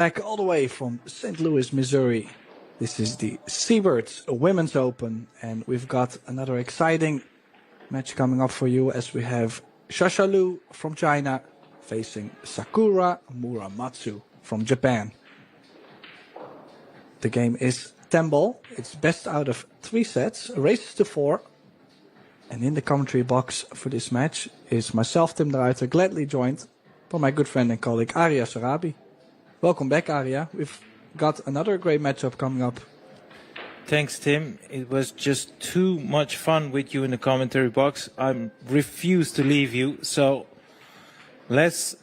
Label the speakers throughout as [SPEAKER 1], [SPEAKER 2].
[SPEAKER 1] Back all the way from St. Louis, Missouri. This is the Seyberts Women's Open, and we've got another exciting match coming up for you as we have Shasha Liu from China facing Sakura Muramatsu from Japan. The game is 10-ball. It's best out of 3 sets, races to 4. And in the commentary box for this match is myself, Tim de Ruiter, gladly joined by my good friend and colleague Arya Sarabi. Welcome back, Arya. We've got another great matchup coming up.
[SPEAKER 2] Thanks, Tim. It was just too much fun with you in the commentary box. I refuse to leave you. So let's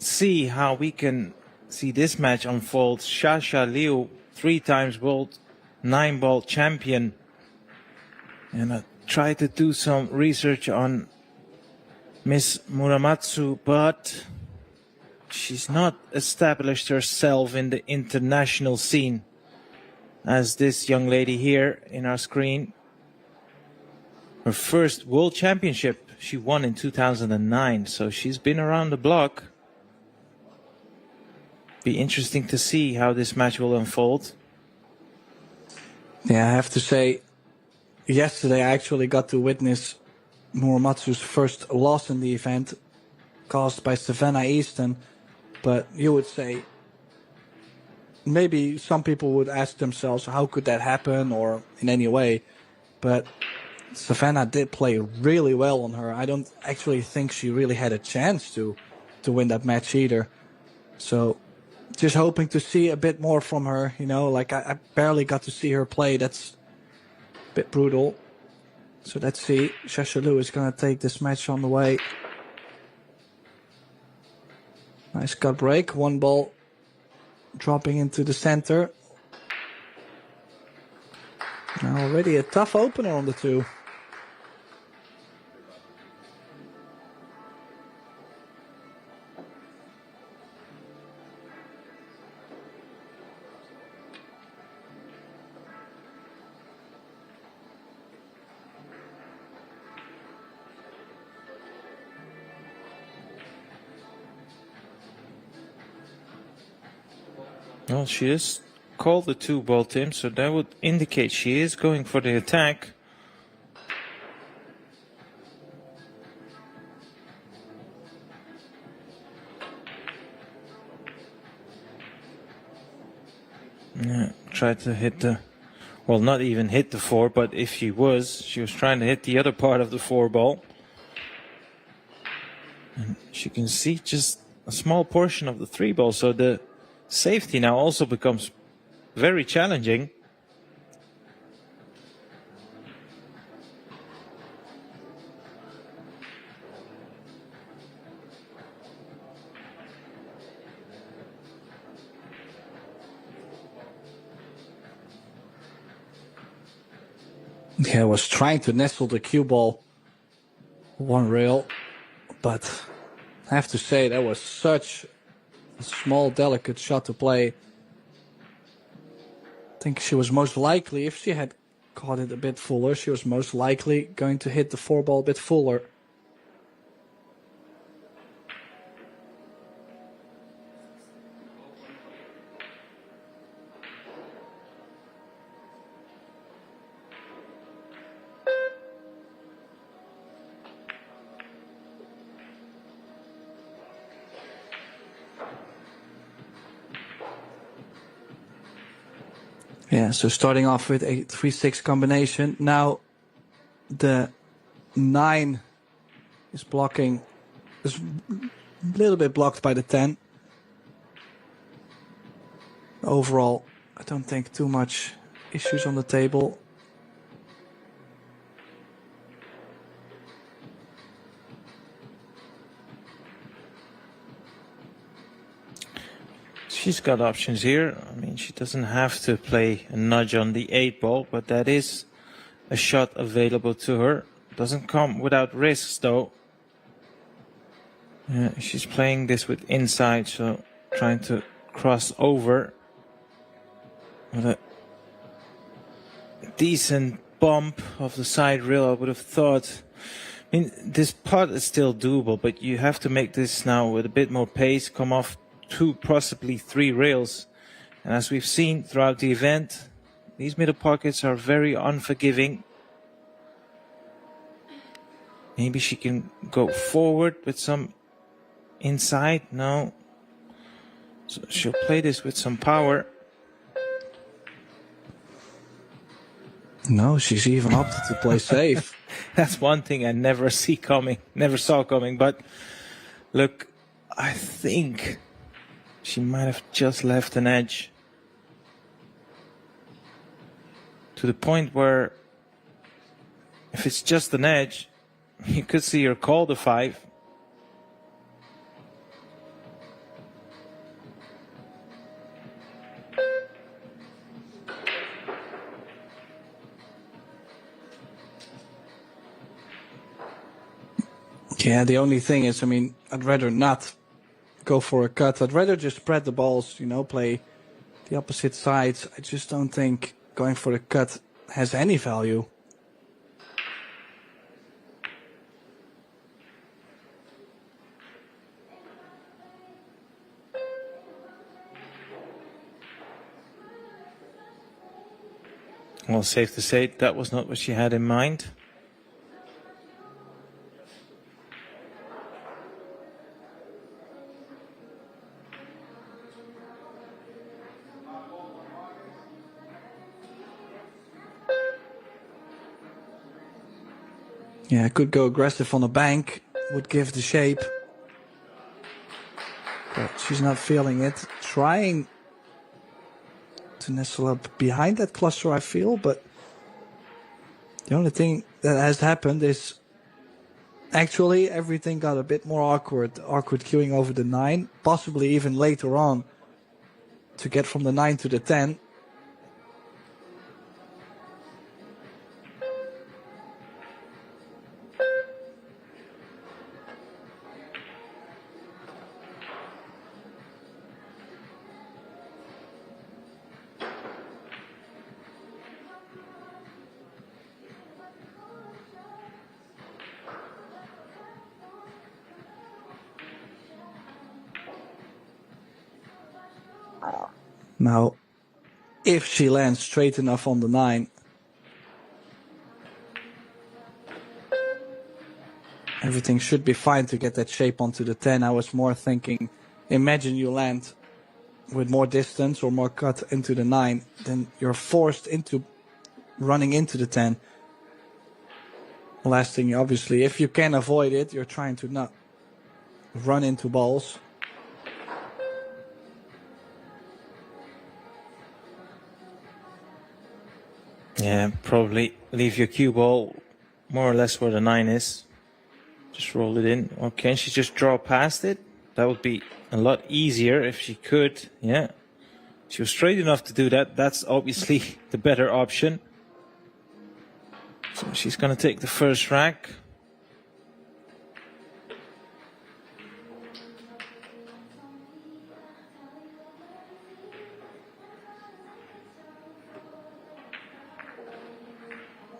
[SPEAKER 2] see how we can see this match unfold. Shasha Liu, 3 times world 9-ball champion. And I tried to do some research on Miss Muramatsu, but she's not established herself in the international scene as this young lady here in our screen. Her first world championship she won in 2009, so she's been around the block. Be interesting to see how this match will unfold.
[SPEAKER 1] Yeah, I have to say, yesterday I actually got to witness Muramatsu's first loss in the event, caused by Savannah Easton. But you would say, maybe some people would ask themselves, how could that happen, or in any way? But Savannah did play really well on her. I don't actually think she really had a chance to win that match either. So just hoping to see a bit more from her, you know, like I barely got to see her play. That's a bit brutal. So let's see. Shasha Liu is going to take this match on the way. Nice cut break. 1 ball dropping into the center. Now already a tough opener on the 2.
[SPEAKER 2] Well, she is called the 2-ball, Tim, so that would indicate she is going for the attack. Yeah, tried to hit the, well, not even hit the 4, but if she was trying to hit the other part of the 4-ball. And she can see just a small portion of the 3-ball, so the safety now also becomes very challenging.
[SPEAKER 1] Yeah, I was trying to nestle the cue ball 1 rail, but I have to say that was such a small, delicate shot to play. I think she was most likely, if she had caught it a bit fuller, she was most likely going to hit the 4-ball a bit fuller. Yeah, so starting off with a 3-6 combination. Now the 9 is blocking, is a little bit blocked by the 10. Overall, I don't think too much issues on the table.
[SPEAKER 2] She's got options here. I mean, she doesn't have to play a nudge on the 8-ball, but that is a shot available to her. Doesn't come without risks, though. She's playing this with inside, so trying to cross over. With a decent bump of the side rail, I would have thought. I mean, this putt is still doable, but you have to make this now with a bit more pace, come off 2, possibly 3 rails. And as we've seen throughout the event, these middle pockets are very unforgiving. Maybe she can go forward with some inside. No. So she'll play this with some power.
[SPEAKER 1] No, she's even opted to play safe.
[SPEAKER 2] That's one thing I never saw coming. But look, I think she might have just left an edge. To the point where if it's just an edge, you could see her call the 5.
[SPEAKER 1] Yeah, the only thing is, I mean, I'd rather not go for a cut. I'd rather just spread the balls, play the opposite sides. I just don't think going for a cut has any value.
[SPEAKER 2] Well, safe to say that was not what she had in mind.
[SPEAKER 1] Yeah, I could go aggressive on the bank, would give the shape. But she's not feeling it. Trying to nestle up behind that cluster, I feel, but the only thing that has happened is actually everything got a bit more awkward queuing over the 9, possibly even later on to get from the 9 to the 10. Now, if she lands straight enough on the 9, everything should be fine to get that shape onto the 10. I was more thinking, imagine you land with more distance or more cut into the 9, then you're forced into running into the 10. Last thing, obviously, if you can avoid it, you're trying to not run into balls.
[SPEAKER 2] Yeah, probably leave your cue ball more or less where the 9 is. Just roll it in. Or can she just draw past it? That would be a lot easier if she could. Yeah. She was straight enough to do that. That's obviously the better option. So she's going to take the first rack.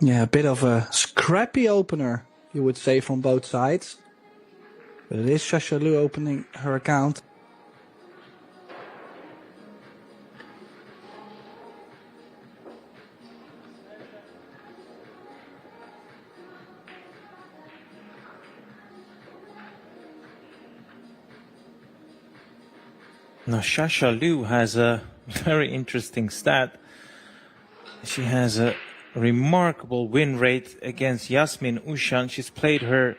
[SPEAKER 1] Yeah, a bit of a scrappy opener, you would say, from both sides. But it is Shasha Liu opening her account.
[SPEAKER 2] Now, Shasha Liu has a very interesting stat. She has a remarkable win rate against Yasmin Ushan. She's played her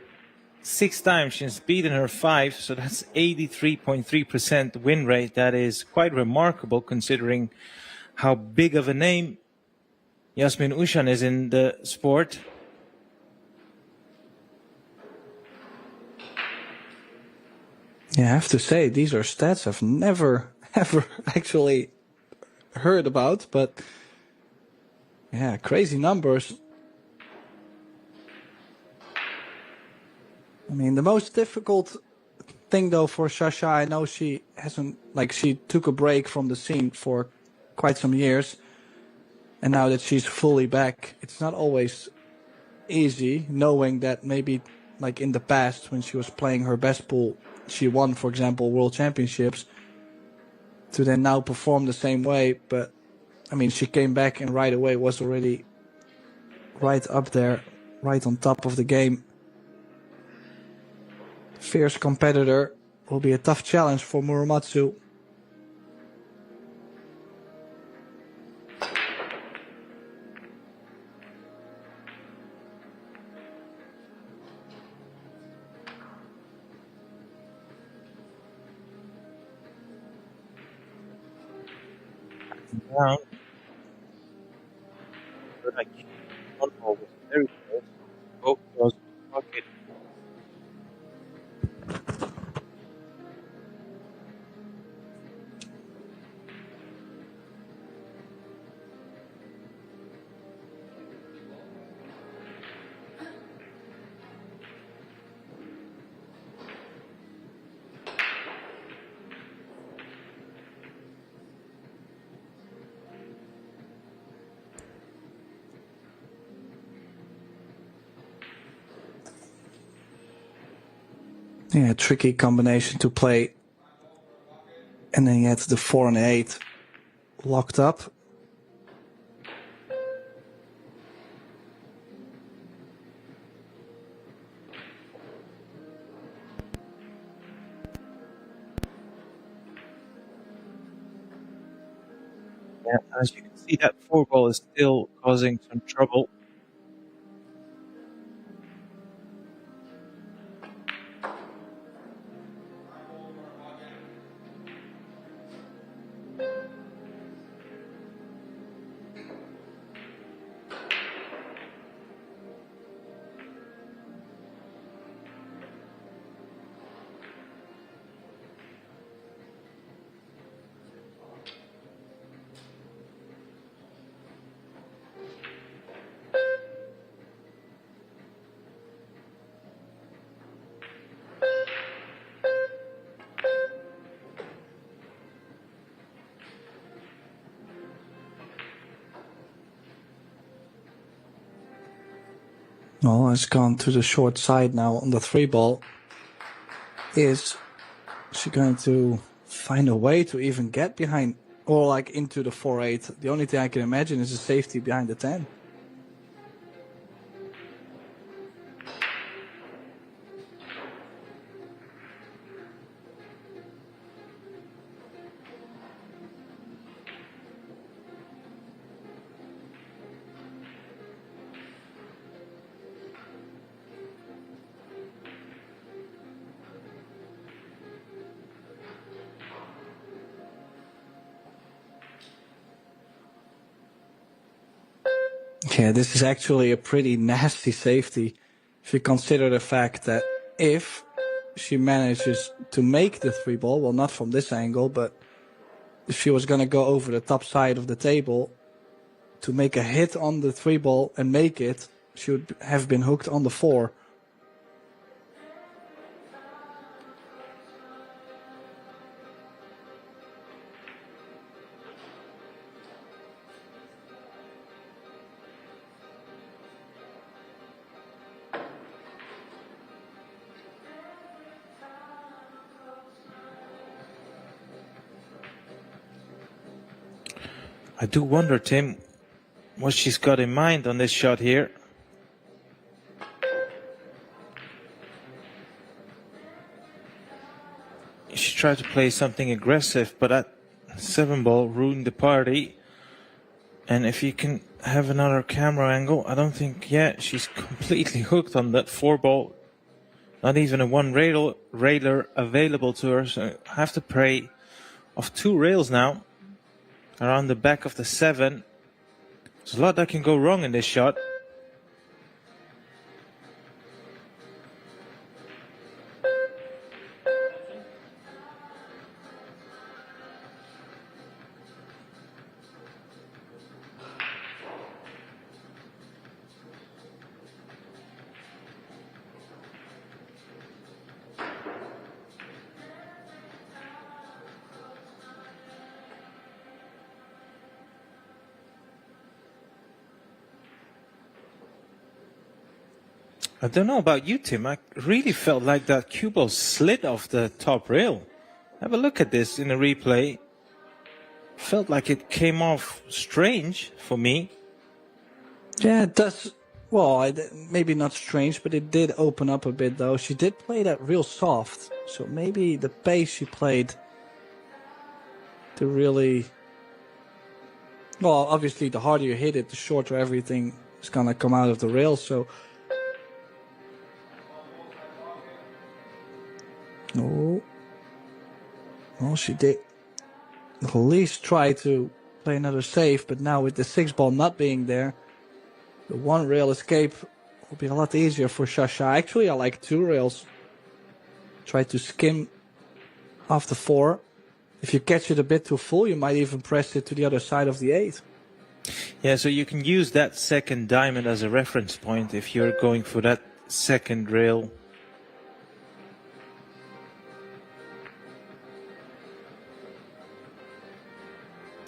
[SPEAKER 2] 6 times. She's beaten her 5, so that's 83.3% win rate. That is quite remarkable considering how big of a name Yasmin Ushan is in the sport.
[SPEAKER 1] Yeah, I have to say, these are stats I've never, ever actually heard about, but yeah, crazy numbers. I mean, the most difficult thing, though, for Shasha, I know she hasn't, she took a break from the scene for quite some years, and now that she's fully back, it's not always easy, knowing that maybe, in the past, when she was playing her best pool, she won, for example, World Championships. to then now perform the same way. But I mean, she came back and right away was already right up there, right on top of the game. Fierce competitor. Will be a tough challenge for Muramatsu.
[SPEAKER 2] Down. But I keep one ball was very close. Both was pocket.
[SPEAKER 1] Yeah, tricky combination to play. And then you had the 4 and 8 locked up.
[SPEAKER 2] Yeah, as you can see, that 4 ball is still causing some trouble.
[SPEAKER 1] Well, it's gone to the short side now on the 3 ball. Is she going to find a way to even get behind or like into the 4-8? The only thing I can imagine is a safety behind the 10. Yeah, this is actually a pretty nasty safety if you consider the fact that if she manages to make the 3 ball, well, not from this angle, but if she was going to go over the top side of the table to make a hit on the 3 ball and make it, she would have been hooked on the 4.
[SPEAKER 2] I do wonder, Tim, what she's got in mind on this shot here. She tried to play something aggressive, but that 7 ball ruined the party. And if you can have another camera angle, I don't think, yeah, she's completely hooked on that 4 ball. Not even a 1 railer available to her, so I have to pray of 2 rails now. Around the back of the 7. There's a lot that can go wrong in this shot. I don't know about you, Tim. I really felt like that cue ball slid off the top rail. Have a look at this in a replay. felt like it came off strange for me.
[SPEAKER 1] Yeah, it does. Well, maybe not strange, but it did open up a bit, though. She did play that real soft, so maybe the pace she played to really... Well, obviously, the harder you hit it, the shorter everything is gonna come out of the rail, so... Oh. Well, she did at least try to play another save, but now with the 6 ball not being there, the 1 rail escape will be a lot easier for Shasha. Actually, I like 2 rails. Try to skim off the 4. If you catch it a bit too full, you might even press it to the other side of the 8.
[SPEAKER 2] Yeah, so you can use that second diamond as a reference point if you're going for that second rail.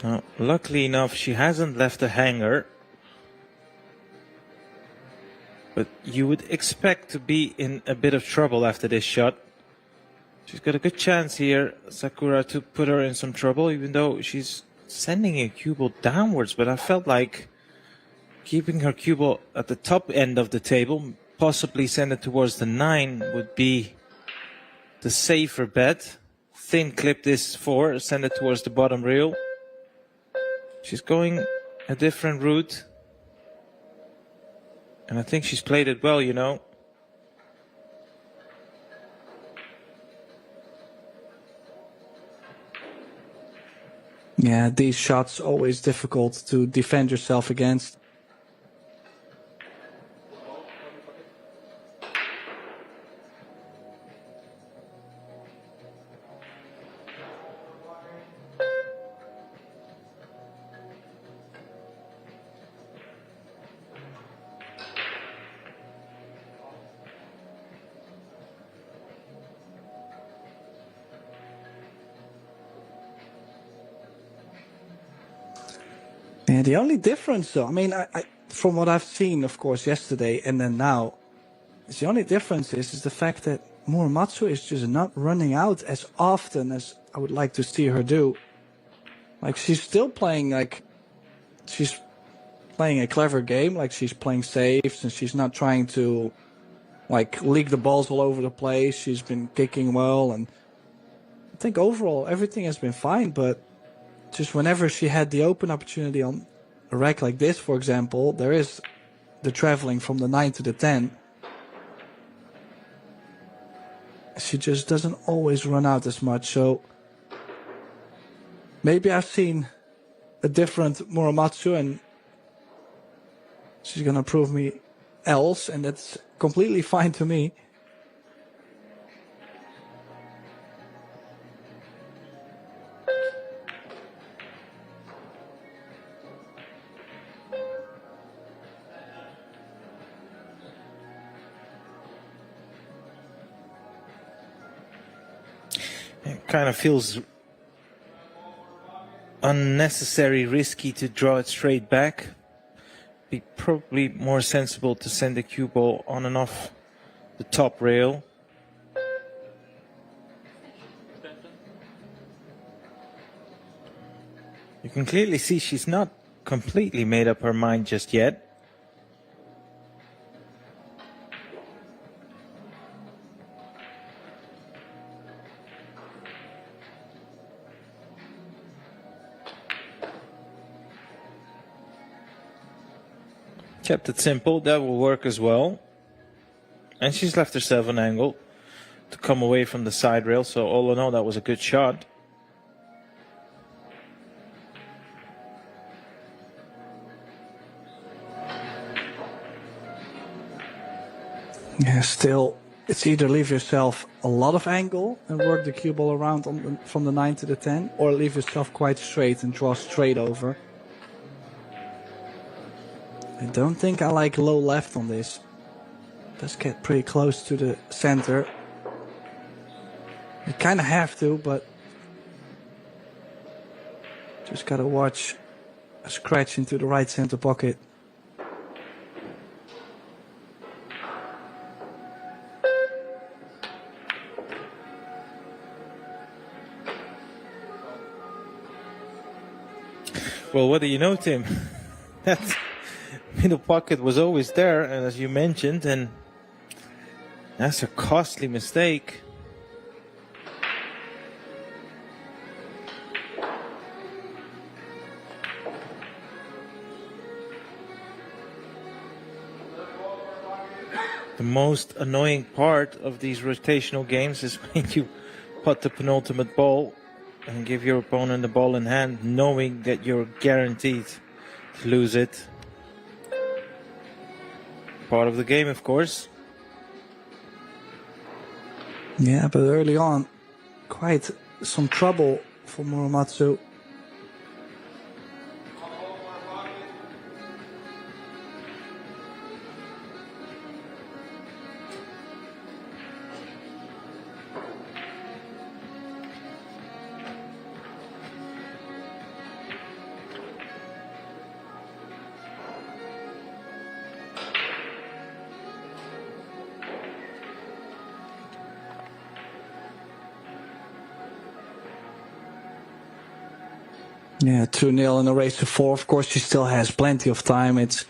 [SPEAKER 2] Now, luckily enough, she hasn't left a hanger. But you would expect to be in a bit of trouble after this shot. She's got a good chance here, Sakura, to put her in some trouble, even though she's sending a cue ball downwards. But I felt like keeping her cue ball at the top end of the table, possibly send it towards the 9, would be the safer bet. Thin clip this 4, send it towards the bottom rail. She's going a different route. And I think she's played it well, you know.
[SPEAKER 1] Yeah, these shots always difficult to defend yourself against. Yeah, the only difference, though, I mean, I from what I've seen, of course, yesterday and then now, the only difference is the fact that Muramatsu is just not running out as often as I would like to see her do. Like, she's still playing, like, she's playing a clever game, like she's playing saves and she's not trying to, like, leak the balls all over the place. She's been kicking well, and I think overall everything has been fine, but just whenever she had the open opportunity on a rack like this, for example, there is the traveling from the 9 to the 10. She just doesn't always run out as much, so maybe I've seen a different Muramatsu and she's gonna prove me else, and that's completely fine to me.
[SPEAKER 2] It kind of feels unnecessary risky to draw it straight back. Be probably more sensible to send the cue ball on and off the top rail. You can clearly see she's not completely made up her mind just yet. Kept it simple, that will work as well. And she's left herself an angle to come away from the side rail, so all in all that was a good shot.
[SPEAKER 1] Yeah, still, it's either leave yourself a lot of angle and work the cue ball around from the 9 to the 10, or leave yourself quite straight and draw straight over. I don't think I like low left on this. Does get pretty close to the center. You kind of have to, but just gotta watch a scratch into the right center pocket.
[SPEAKER 2] Well, what do you know, Tim? That middle pocket was always there, and as you mentioned, and that's a costly mistake. The most annoying part of these rotational games is when you put the penultimate ball and give your opponent the ball in hand, knowing that you're guaranteed to lose it. Part of the game, of course.
[SPEAKER 1] Yeah, but early on, quite some trouble for Muramatsu. Yeah, 2-0 in a race to 4. Of course, she still has plenty of time. It's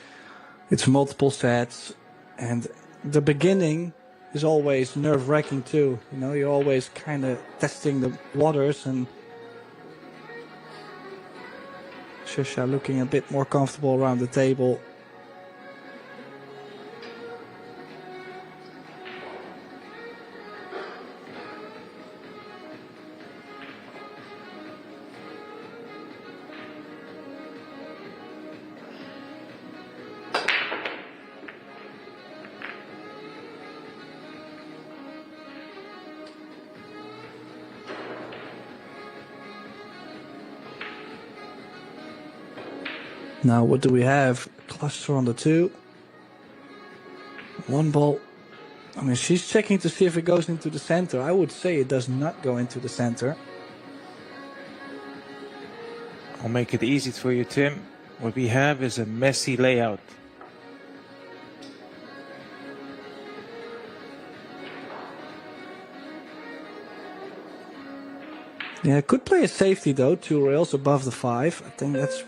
[SPEAKER 1] multiple sets, and the beginning is always nerve-wracking too. You know, you're always kind of testing the waters, and Shasha looking a bit more comfortable around the table. Now, what do we have? Cluster on the 2. One ball. I mean, she's checking to see if it goes into the center. I would say it does not go into the center.
[SPEAKER 2] I'll make it easy for you, Tim. What we have is a messy layout.
[SPEAKER 1] Yeah, could play a safety though. 2 rails above the 5. I think that's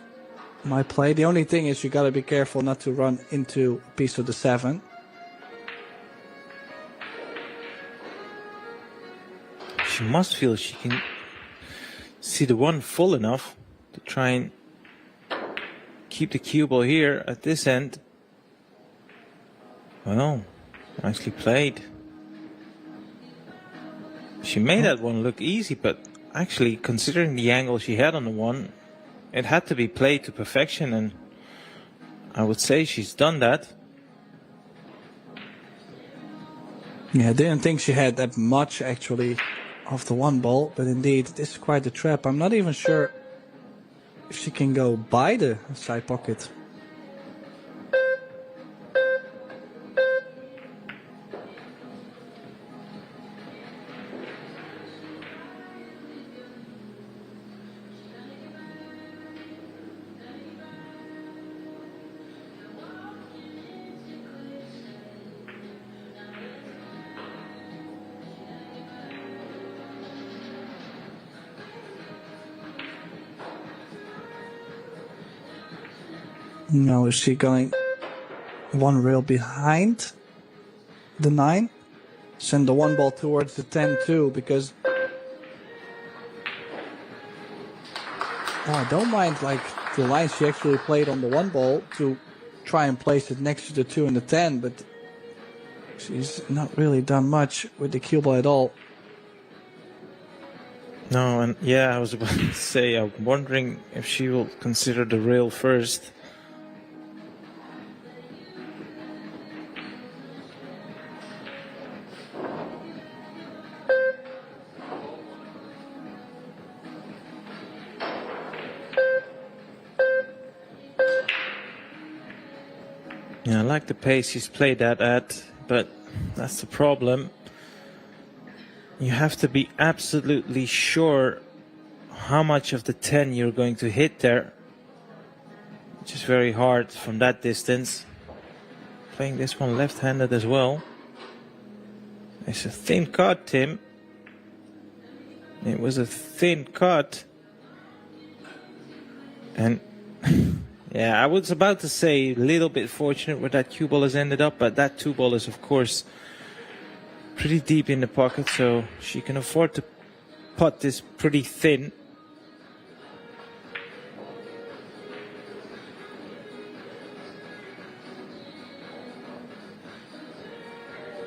[SPEAKER 1] my play. The only thing is you gotta be careful not to run into a piece of the 7.
[SPEAKER 2] She must feel she can see the 1 full enough to try and keep the cue ball here at this end. Well, nicely played. She made that 1 look easy, but actually, considering the angle she had on the 1, it had to be played to perfection, and I would say she's done that.
[SPEAKER 1] Yeah, I didn't think she had that much actually of the 1 ball, but indeed, this is quite a trap. I'm not even sure if she can go by the side pocket. Now is she going 1 rail behind the 9? Send the 1 ball towards the 10 too, because I don't mind like the line she actually played on the 1 ball to try and place it next to the 2 and the 10, but she's not really done much with the cue ball at all.
[SPEAKER 2] No, and yeah, I was about to say, I'm wondering if she will consider the rail first. Yeah, I like the pace he's played that at, but that's the problem. You have to be absolutely sure how much of the 10 you're going to hit there, which is very hard from that distance. Playing this one left-handed as well. It's a thin cut, Tim. It was a thin cut. And yeah, I was about to say a little bit fortunate where that cue ball has ended up, but that 2 ball is, of course, pretty deep in the pocket, so she can afford to putt this pretty thin.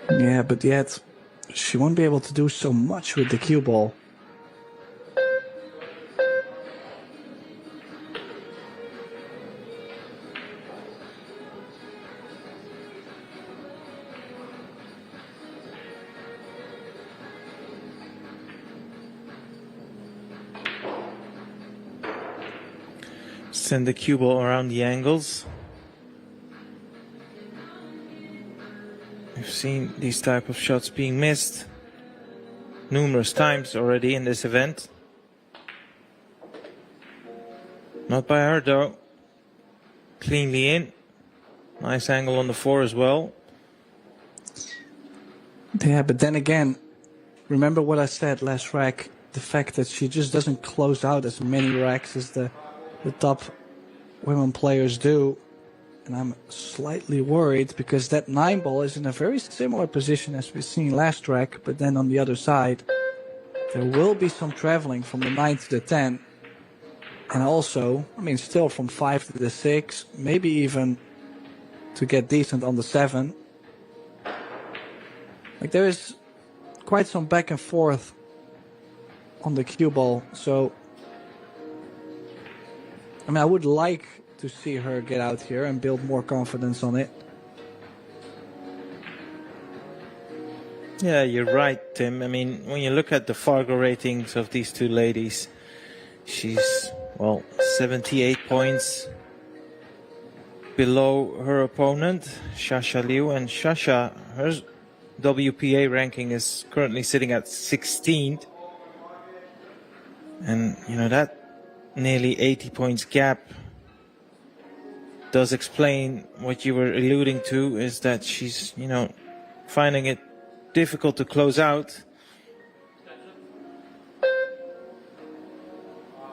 [SPEAKER 1] Yeah, but yet she won't be able to do so much with the cue ball.
[SPEAKER 2] Send the cue ball around the angles. We've seen these type of shots being missed numerous times already in this event. Not by her though. Cleanly in. Nice angle on the 4 as well.
[SPEAKER 1] Yeah, but then again, remember what I said last rack, the fact that she just doesn't close out as many racks as the top women players do. And I'm slightly worried because that 9 ball is in a very similar position as we've seen last rack, but then on the other side, there will be some traveling from the 9 to the 10. And also, I mean, still from 5 to the 6, maybe even to get decent on the 7. Like, there is quite some back and forth on the cue ball, so I mean, I would like to see her get out here and build more confidence on it.
[SPEAKER 2] Yeah, you're right, Tim. I mean, when you look at the Fargo ratings of these two ladies, she's, well, 78 points below her opponent, Shasha Liu. And Shasha, her WPA ranking is currently sitting at 16th. And, you know, that nearly 80 points gap does explain what you were alluding to, is that she's, you know, finding it difficult to close out.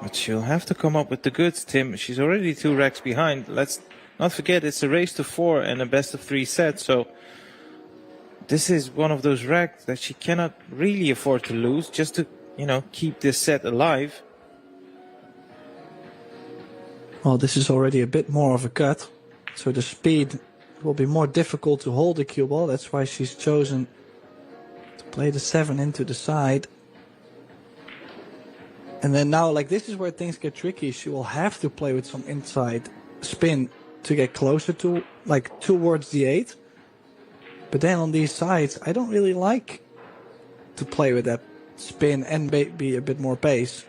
[SPEAKER 2] But she'll have to come up with the goods, Tim. She's already 2 racks behind. Let's not forget it's a race to 4 and a best of 3 set. So this is one of those racks that she cannot really afford to lose just to, you know, keep this set alive.
[SPEAKER 1] Well, this is already a bit more of a cut, so the speed will be more difficult to hold the cue ball. That's why she's chosen to play the 7 into the side. And then now, like, this is where things get tricky. She will have to play with some inside spin to get closer to, like, towards the 8. But then on these sides, I don't really like to play with that spin and be a bit more pace.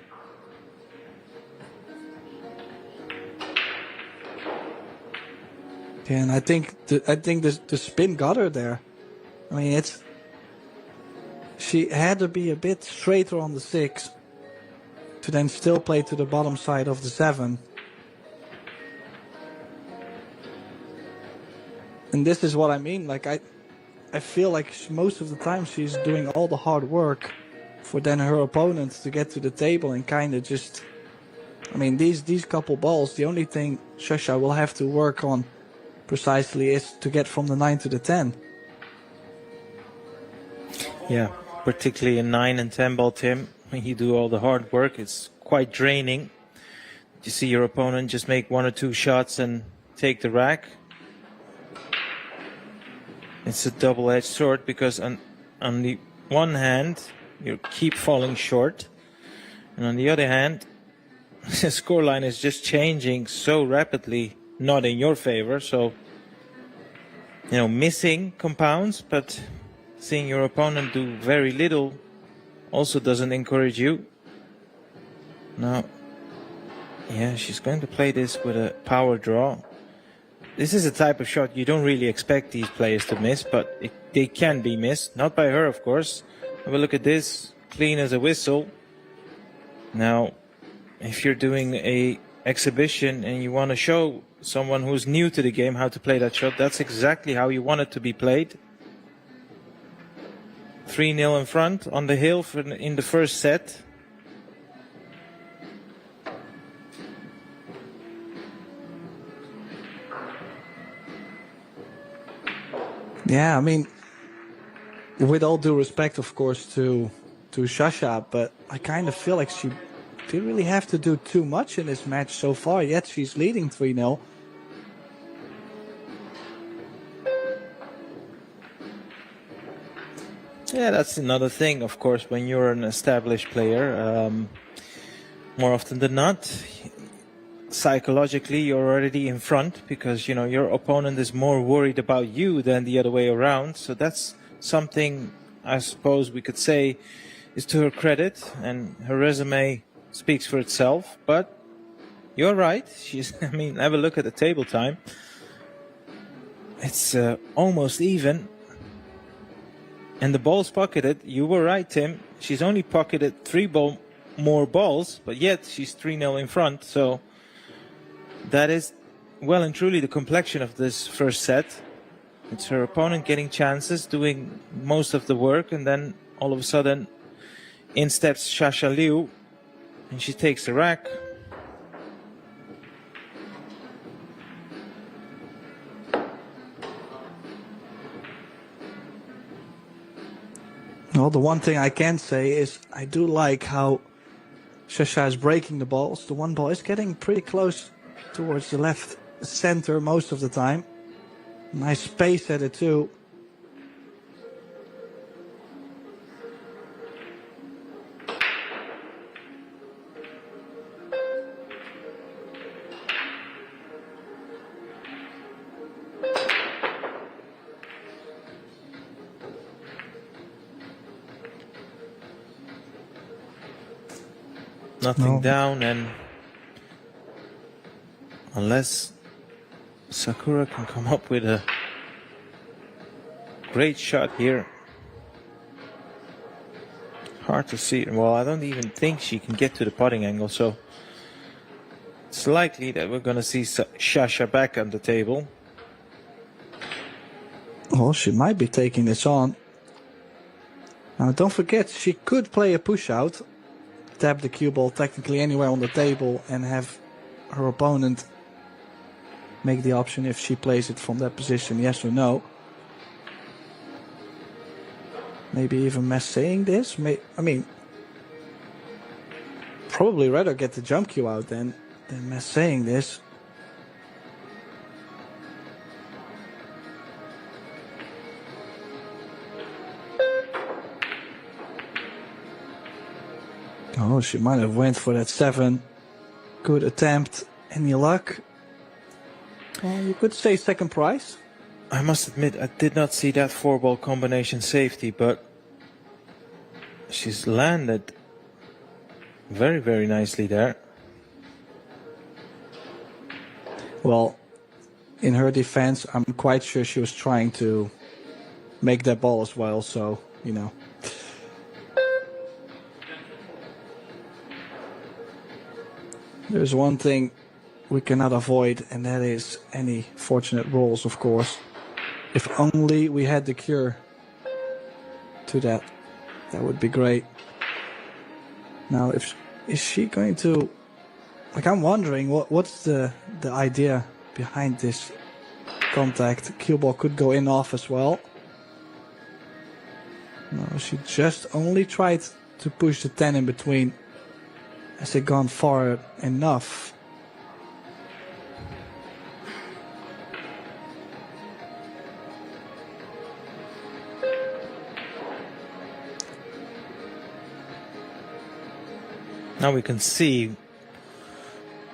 [SPEAKER 1] Yeah, and I think the spin got her there. I mean, she had to be a bit straighter on the 6 to then still play to the bottom side of the 7. And this is what I mean. Like, I feel like most of the time she's doing all the hard work for then her opponent to get to the table and kind of just, I mean, these couple balls, the only thing Shasha will have to work on precisely is to get from the 9 to the 10.
[SPEAKER 2] Yeah, particularly a 9 and 10 ball, Tim. When you do all the hard work, it's quite draining. You see your opponent just make 1 or 2 shots and take the rack. It's a double-edged sword because on the one hand, you keep falling short. And on the other hand, the scoreline is just changing so rapidly, not in your favor. So, you know, missing compounds, but seeing your opponent do very little also doesn't encourage you. Now, yeah, she's going to play this with a power draw. This is a type of shot you don't really expect these players to miss, but they can be missed. Not by her, of course. Have a look at this. Clean as a whistle. Now, if you're doing a exhibition and you want to show someone who's new to the game how to play that shot, that's exactly how you want it to be played. 3-0 in front on the hill in the first set.
[SPEAKER 1] Yeah, I mean, with all due respect, of course, to Shasha, but I kind of feel like she didn't really have to do too much in this match so far, yet she's leading 3-0.
[SPEAKER 2] Yeah, that's another thing, of course, when you're an established player. More often than not, psychologically, you're already in front because, you know, your opponent is more worried about you than the other way around. So that's something I suppose we could say is to her credit, and her resume speaks for itself. But you're right. I mean, have a look at the table time. It's almost even. And the balls pocketed, you were right, Tim. She's only pocketed 3 more balls, but yet she's 3-0 in front. So that is well and truly the complexion of this first set. It's her opponent getting chances, doing most of the work, and then all of a sudden in steps Shasha Liu, and she takes the rack.
[SPEAKER 1] Well, the one thing I can say is I do like how Shasha is breaking the balls. The one ball is getting pretty close towards the left center most of the time. Nice space at it too.
[SPEAKER 2] Nothing down, and unless Sakura can come up with a great shot here, hard to see. Well, I don't even think she can get to the putting angle, so it's likely that we're going to see Shasha back on the table.
[SPEAKER 1] Well, she might be taking this on. Now, don't forget, she could play a push out, tap the cue ball technically anywhere on the table, and have her opponent make the option if she plays it from that position, yes or no. Maybe even mess saying this. I mean, probably rather get the jump cue out than mess saying this. Oh, she might have went for that 7. Good attempt. Any luck? Well, you could say second prize.
[SPEAKER 2] I must admit, I did not see that 4-ball combination safety, but she's landed very, very nicely there.
[SPEAKER 1] Well, in her defense, I'm quite sure she was trying to make that ball as well, so, you know. There's one thing we cannot avoid, and that is any fortunate rolls, of course. If only we had the cure to that, that would be great. Now, is she going to... Like, I'm wondering, what's the idea behind this contact? Cue ball could go in off as well. No, she just only tried to push the 10 in between. Has it gone far enough?
[SPEAKER 2] Now we can see.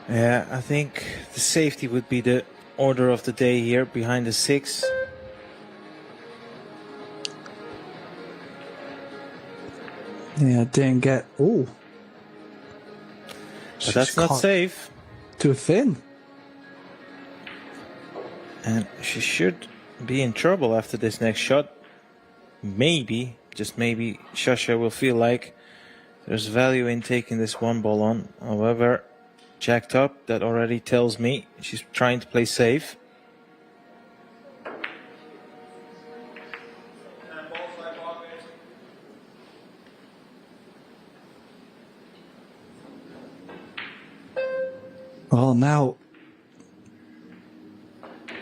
[SPEAKER 2] Yeah, I think the safety would be the order of the day here behind the 6.
[SPEAKER 1] Yeah, didn't get... Ooh.
[SPEAKER 2] But that's not safe.
[SPEAKER 1] Too thin.
[SPEAKER 2] And she should be in trouble after this next shot. Maybe, just maybe, Shasha will feel like there's value in taking this 1 ball on. However, jacked up, that already tells me she's trying to play safe.
[SPEAKER 1] Well, now,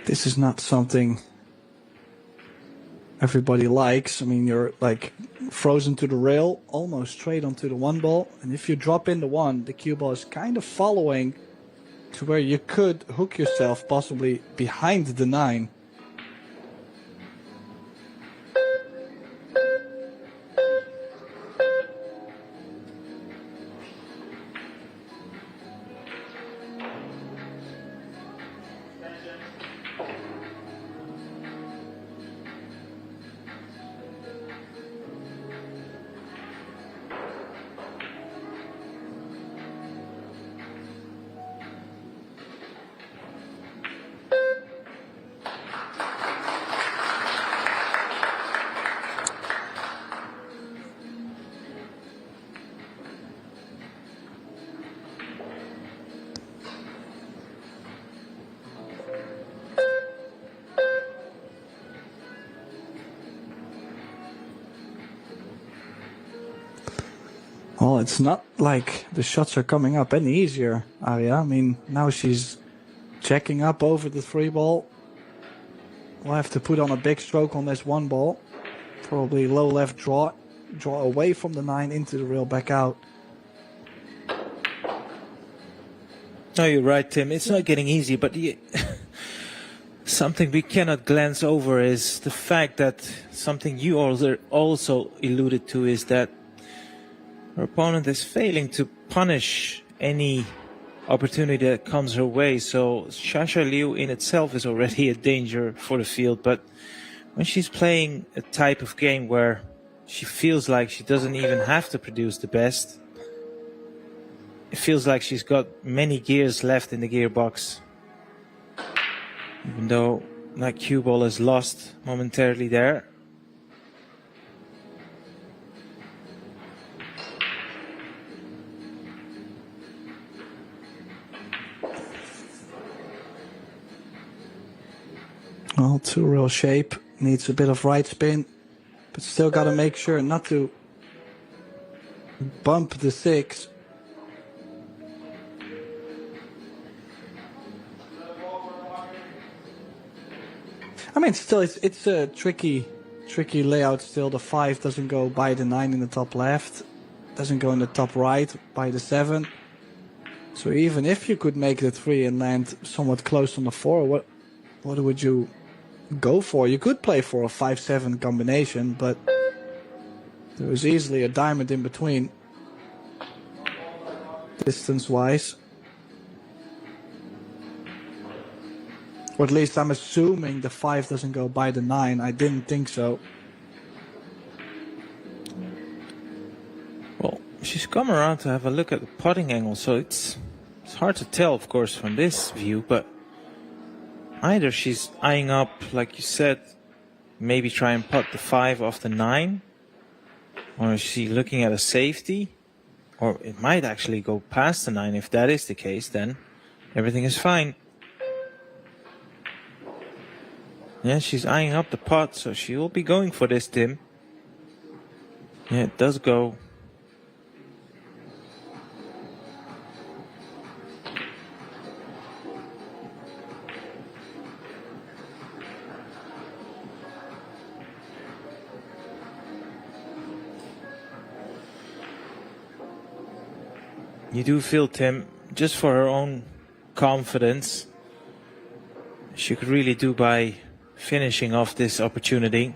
[SPEAKER 1] this is not something everybody likes. I mean, you're like frozen to the rail, almost straight onto the one ball. And if you drop in the one, the cue ball is kind of following to where you could hook yourself possibly behind the 9. Well, it's not like the shots are coming up any easier, Arya. I mean, now she's checking up over the 3 ball. We'll have to put on a big stroke on this 1 ball. Probably low left draw away from the 9 into the rail, back out.
[SPEAKER 2] No, you're right, Tim. It's not getting easy, but something we cannot glance over is the fact that something you also alluded to is that her opponent is failing to punish any opportunity that comes her way. So Shasha Liu in itself is already a danger for the field. But when she's playing a type of game where she feels like she doesn't even have to produce the best, it feels like she's got many gears left in the gearbox. Even though that cue ball is lost momentarily there.
[SPEAKER 1] Well, 2 rail shape, needs a bit of right spin, but still got to make sure not to bump the 6. I mean, still, it's a tricky layout still. The 5 doesn't go by the 9 in the top left, doesn't go in the top right by the 7. So even if you could make the 3 and land somewhat close on the 4, what would you go for? You could play for a 5-7 combination, but there was easily a diamond in between, distance-wise. Or at least I'm assuming the 5 doesn't go by the 9. I didn't think so.
[SPEAKER 2] Well, she's come around to have a look at the putting angle, so it's hard to tell, of course, from this view, but either she's eyeing up, like you said, maybe try and putt the 5 off the 9, or is she looking at a safety, or it might actually go past the 9. If that is the case, then everything is fine. Yeah, she's eyeing up the putt, so she will be going for this, Tim. Yeah, it does go. You do feel, Tim, just for her own confidence, she could really do by finishing off this opportunity.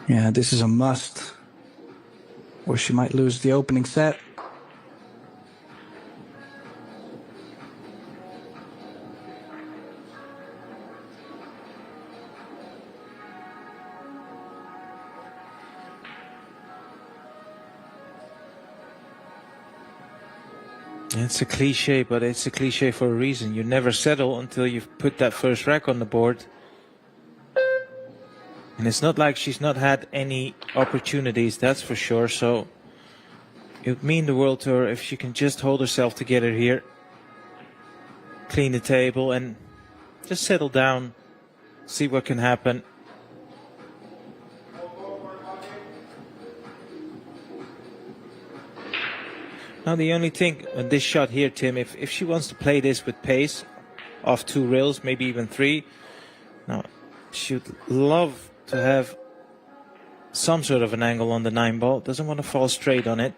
[SPEAKER 1] Yeah, this is a must, or she might lose the opening set.
[SPEAKER 2] It's a cliche, but it's a cliche for a reason. You never settle until you've put that first rack on the board. And it's not like she's not had any opportunities, that's for sure. So it would mean the world to her if she can just hold herself together here, clean the table, and just settle down, see what can happen. Now the only thing on this shot here, Tim, if she wants to play this with pace, off 2 rails, maybe even 3, now she'd love to have some sort of an angle on the 9 ball. Doesn't want to fall straight on it.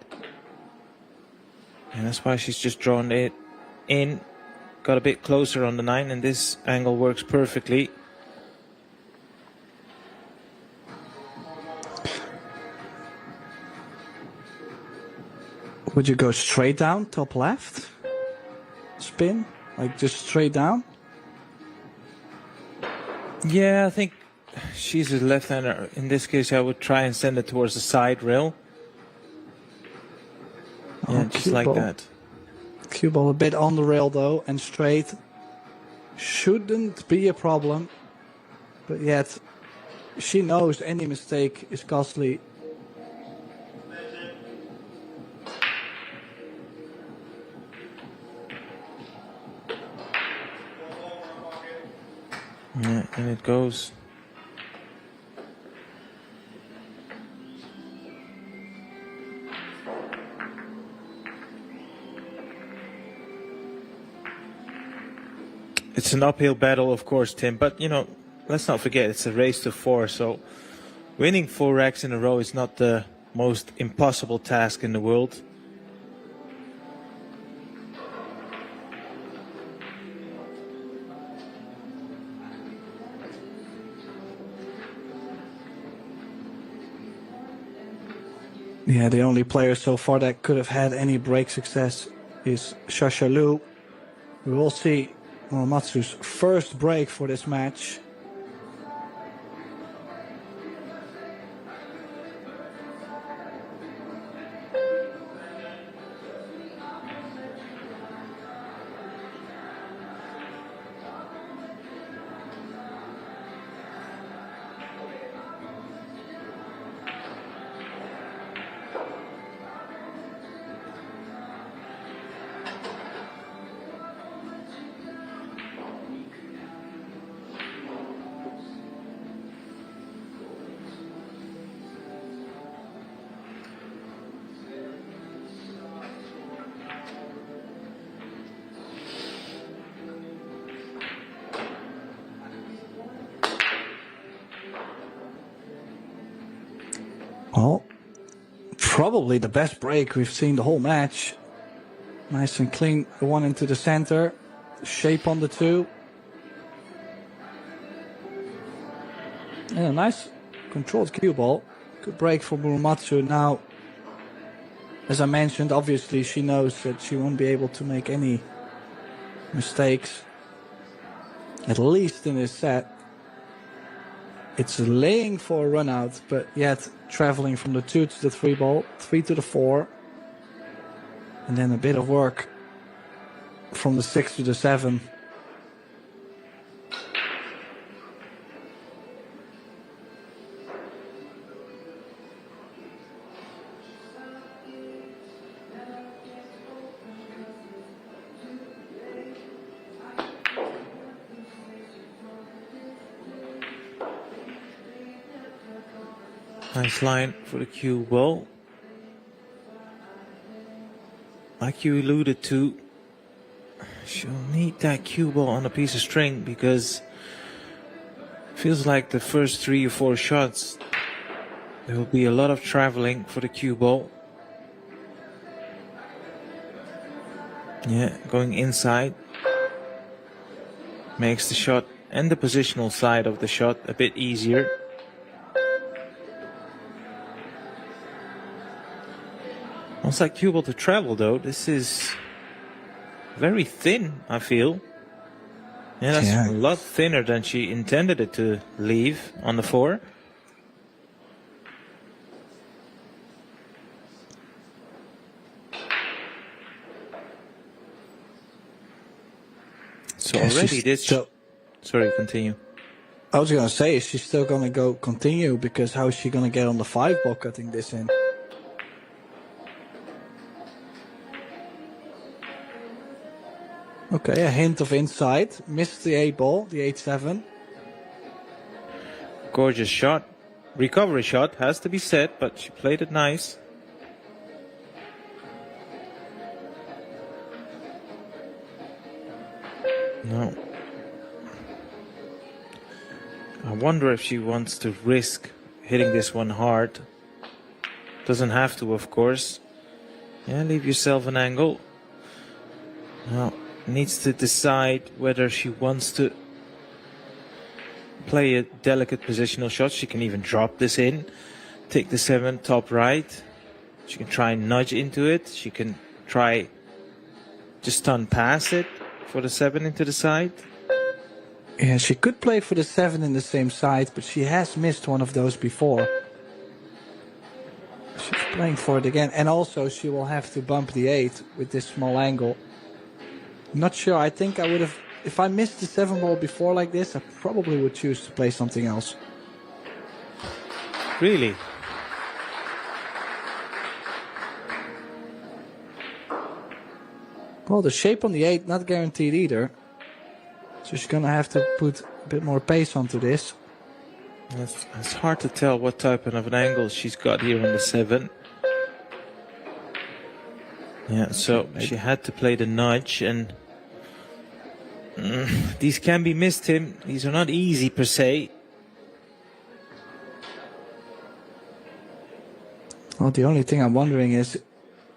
[SPEAKER 2] And that's why she's just drawn it in, got a bit closer on the 9, and this angle works perfectly.
[SPEAKER 1] Would you go straight down, top left? Spin? Like just straight down?
[SPEAKER 2] Yeah, I think she's a left-hander. In this case, I would try and send it towards the side rail. Yeah, just like that.
[SPEAKER 1] Cue ball a bit on the rail though, and straight. Shouldn't be a problem. But yet, she knows any mistake is costly.
[SPEAKER 2] Yeah, and it goes. It's an uphill battle, of course, Tim, but, you know, let's not forget, it's a race to 4, so winning 4 racks in a row is not the most impossible task in the world.
[SPEAKER 1] Yeah, the only player so far that could have had any break success is Shasha Liu. We will see Muramatsu's first break for this match. Well, probably the best break we've seen the whole match. Nice and clean, the one into the center, shape on the 2. And a nice controlled cue ball. Good break for Muramatsu. Now, as I mentioned, obviously she knows that she won't be able to make any mistakes, at least in this set. It's laying for a run out, but yet traveling from the 2 to the 3 ball, 3 to the 4, and then a bit of work from the 6 to the 7.
[SPEAKER 2] Nice line for the cue ball. Like you alluded to, she'll need that cue ball on a piece of string because it feels like the first 3 or 4 shots there will be a lot of traveling for the cue ball. Yeah, going inside makes the shot and the positional side of the shot a bit easier. Wants that cue ball to travel though. This is very thin, I feel. Yeah, that's a lot thinner than she intended it to leave on the 4. So already this... Sorry, continue.
[SPEAKER 1] I was going to say, she's still going to go continue, because how is she going to get on the 5 ball cutting this in? Okay, a hint of inside. Missed the 8 ball, the 8-7.
[SPEAKER 2] Gorgeous shot. Recovery shot, has to be said, but she played it nice. No. I wonder if she wants to risk hitting this one hard. Doesn't have to, of course. Yeah, leave yourself an angle. Now, needs to decide whether she wants to play a delicate positional shot. She can even drop this in, take the 7 top right. She can try and nudge into it. She can try just stun past it for the 7 into the side.
[SPEAKER 1] Yeah, she could play for the 7 in the same side, but she has missed one of those before. She's playing for it again, and also she will have to bump the 8 with this small angle. Not sure, I think I would have, if I missed the 7 ball before like this, I probably would choose to play something else.
[SPEAKER 2] Really?
[SPEAKER 1] Well, the shape on the 8 not guaranteed either. So she's gonna have to put a bit more pace onto this.
[SPEAKER 2] It's hard to tell what type of an angle she's got here on the 7. Yeah, so she had to play the nudge, and these can be missed, Tim. These are not easy per se.
[SPEAKER 1] Well, the only thing I'm wondering is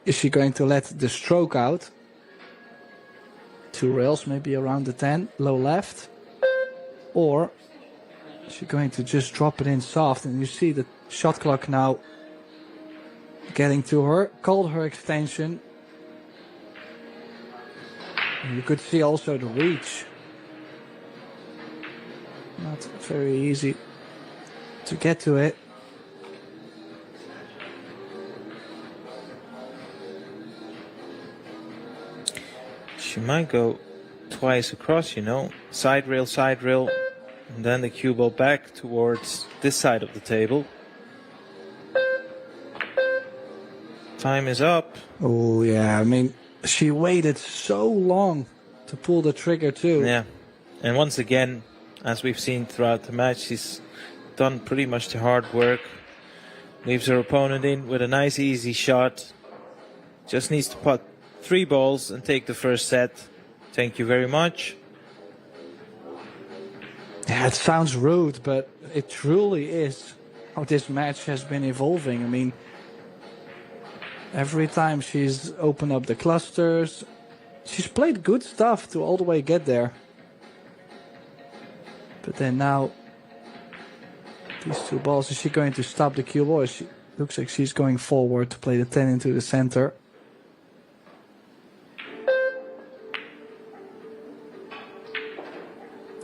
[SPEAKER 1] she going to let the stroke out? 2 rails, maybe around the 10, low left. Or is she going to just drop it in soft? And you see the shot clock now getting to her. Called her extension. And you could see also the reach. Not very easy to get to it.
[SPEAKER 2] She might go twice across, you know, side rail, and then the cue ball back towards this side of the table. Time is up.
[SPEAKER 1] Oh, yeah, I mean, she waited so long to pull the trigger too.
[SPEAKER 2] Yeah, and once again, as we've seen throughout the match, she's done pretty much the hard work. Leaves her opponent in with a nice easy shot. Just needs to put 3 balls and take the first set. Thank you very much.
[SPEAKER 1] Yeah, it sounds rude, but it truly is how this match has been evolving. I mean, every time she's opened up the clusters, she's played good stuff to all the way get there. But then now, these 2 balls, is she going to stop the cue ball? She looks like she's going forward to play the 10 into the center.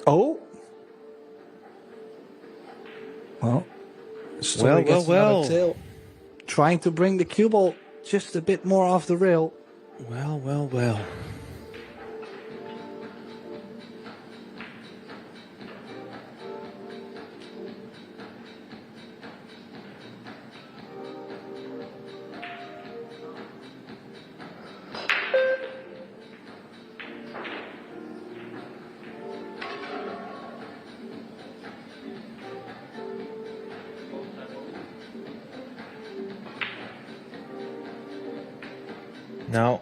[SPEAKER 1] Oh. Well, story gets another tail. Trying to bring the cue ball just a bit more off the rail.
[SPEAKER 2] Well. Now,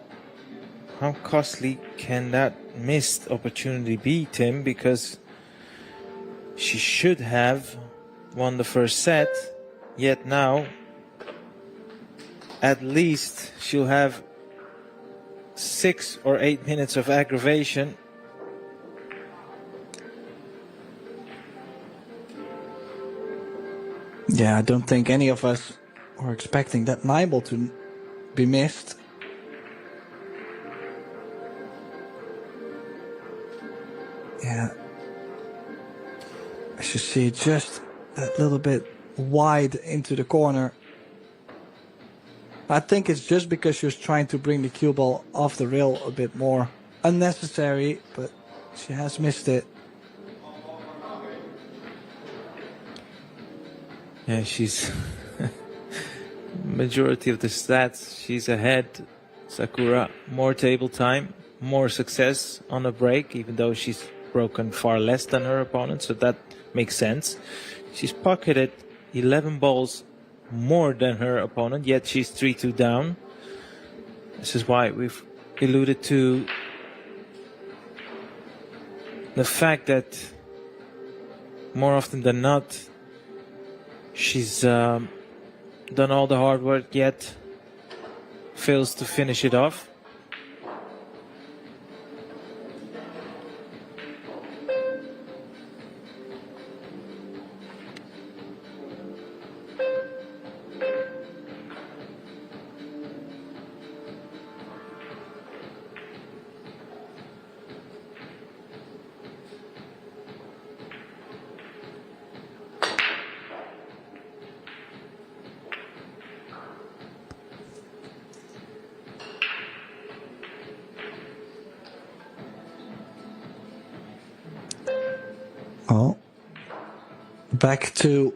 [SPEAKER 2] how costly can that missed opportunity be, Tim? Because she should have won the first set, yet now at least she'll have 6 or 8 minutes of aggravation.
[SPEAKER 1] Yeah, I don't think any of us were expecting that 9 ball to be missed. Yeah, as you see, just a little bit wide into the corner. I think it's just because she was trying to bring the cue ball off the rail a bit more. Unnecessary, but she has missed it.
[SPEAKER 2] Yeah, she's majority of the stats, she's ahead. Sakura, more table time, more success on a break, even though she's broken far less than her opponent, so that makes sense. She's pocketed 11 balls more than her opponent, yet she's 3-2 down. This is why we've alluded to the fact that more often than not, she's done all the hard work yet fails to finish it off.
[SPEAKER 1] Well, back to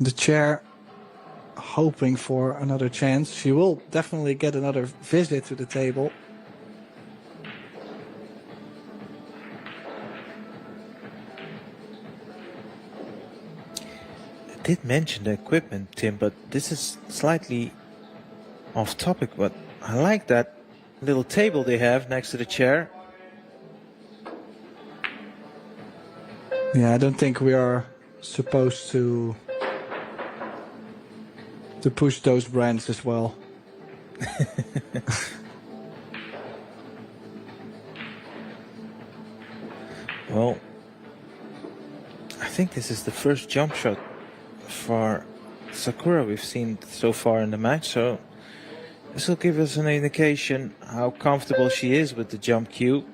[SPEAKER 1] the chair, hoping for another chance. She will definitely get another visit to the table.
[SPEAKER 2] I did mention the equipment, Tim, but this is slightly off topic, but I like that little table they have next to the chair.
[SPEAKER 1] Yeah, I don't think we are supposed to push those brands as well.
[SPEAKER 2] Well, I think this is the first jump shot for Sakura we've seen so far in the match, so this will give us an indication how comfortable she is with the jump cue.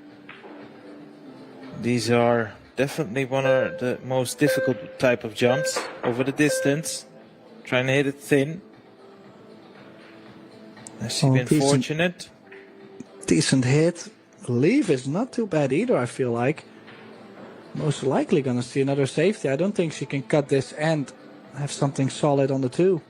[SPEAKER 2] These are definitely one of the most difficult type of jumps over the distance, trying to hit it thin. Has she been fortunate?
[SPEAKER 1] Decent hit. Leave is not too bad either, I feel like. Most likely gonna see another safety. I don't think she can cut this and have something solid on the two.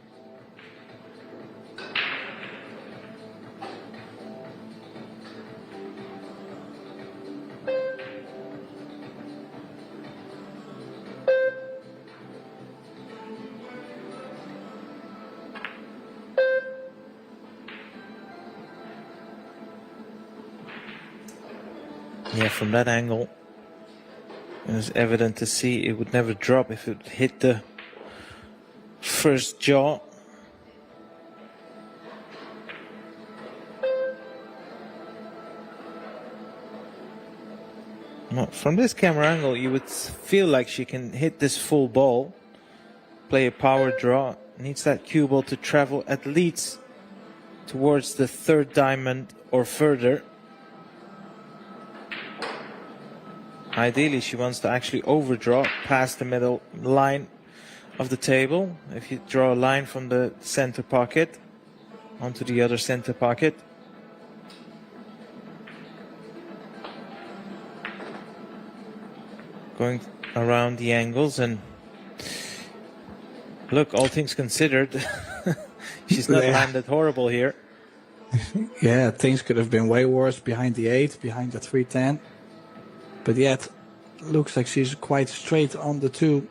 [SPEAKER 2] Yeah, from that angle, it was evident to see it would never drop if it hit the first jaw. Well, from this camera angle, you would feel like she can hit this full ball, play a power draw, needs that cue ball to travel at least towards the third diamond or further. Ideally, she wants to actually overdraw past the middle line of the table. If you draw a line from the center pocket onto the other center pocket. Going around the angles, and look, all things considered, she's not landed horrible here.
[SPEAKER 1] Yeah, things could have been way worse behind the 8, behind the 310. But yet, looks like she's quite straight on the 2.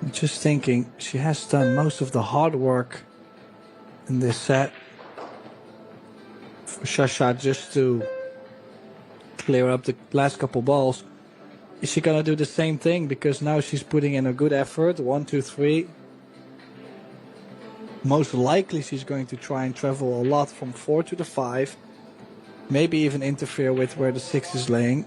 [SPEAKER 1] I'm just thinking, she has done most of the hard work in this set for Shasha just to clear up the last couple balls. Is she gonna do the same thing? Because now she's putting in a good effort. 1, 2, 3. Most likely she's going to try and travel a lot from 4 to the 5. Maybe even interfere with where the 6 is laying.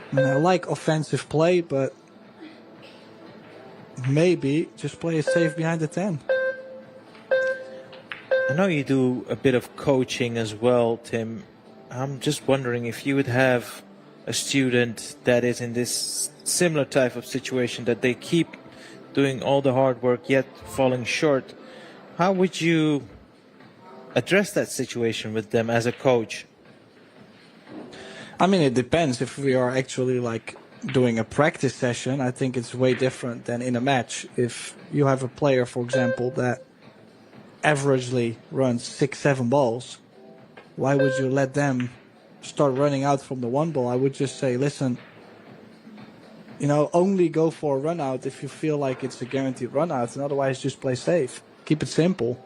[SPEAKER 1] And I like offensive play, but maybe just play it safe behind the 10.
[SPEAKER 2] I know you do a bit of coaching as well, Tim. I'm just wondering if you would have a student that is in this similar type of situation, that they keep doing all the hard work yet falling short. How would you address that situation with them as a coach?
[SPEAKER 1] I mean, it depends. If we are actually like doing a practice session, I think it's way different than in a match. If you have a player, for example, that averagely runs 6, 7 balls, why would you let them start running out from the 1 ball? I would just say, listen, only go for a run out if you feel like it's a guaranteed run out, and otherwise just play safe. Keep it simple.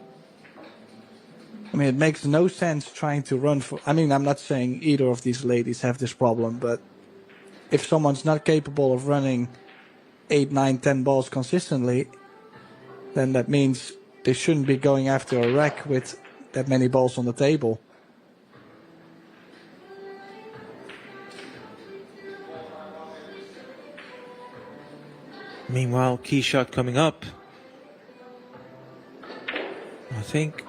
[SPEAKER 1] I mean, it makes no sense trying to run for... I mean, I'm not saying either of these ladies have this problem, but if someone's not capable of running 8, 9, 10 balls consistently, then that means they shouldn't be going after a rack with that many balls on the table.
[SPEAKER 2] Meanwhile, key shot coming up. I think,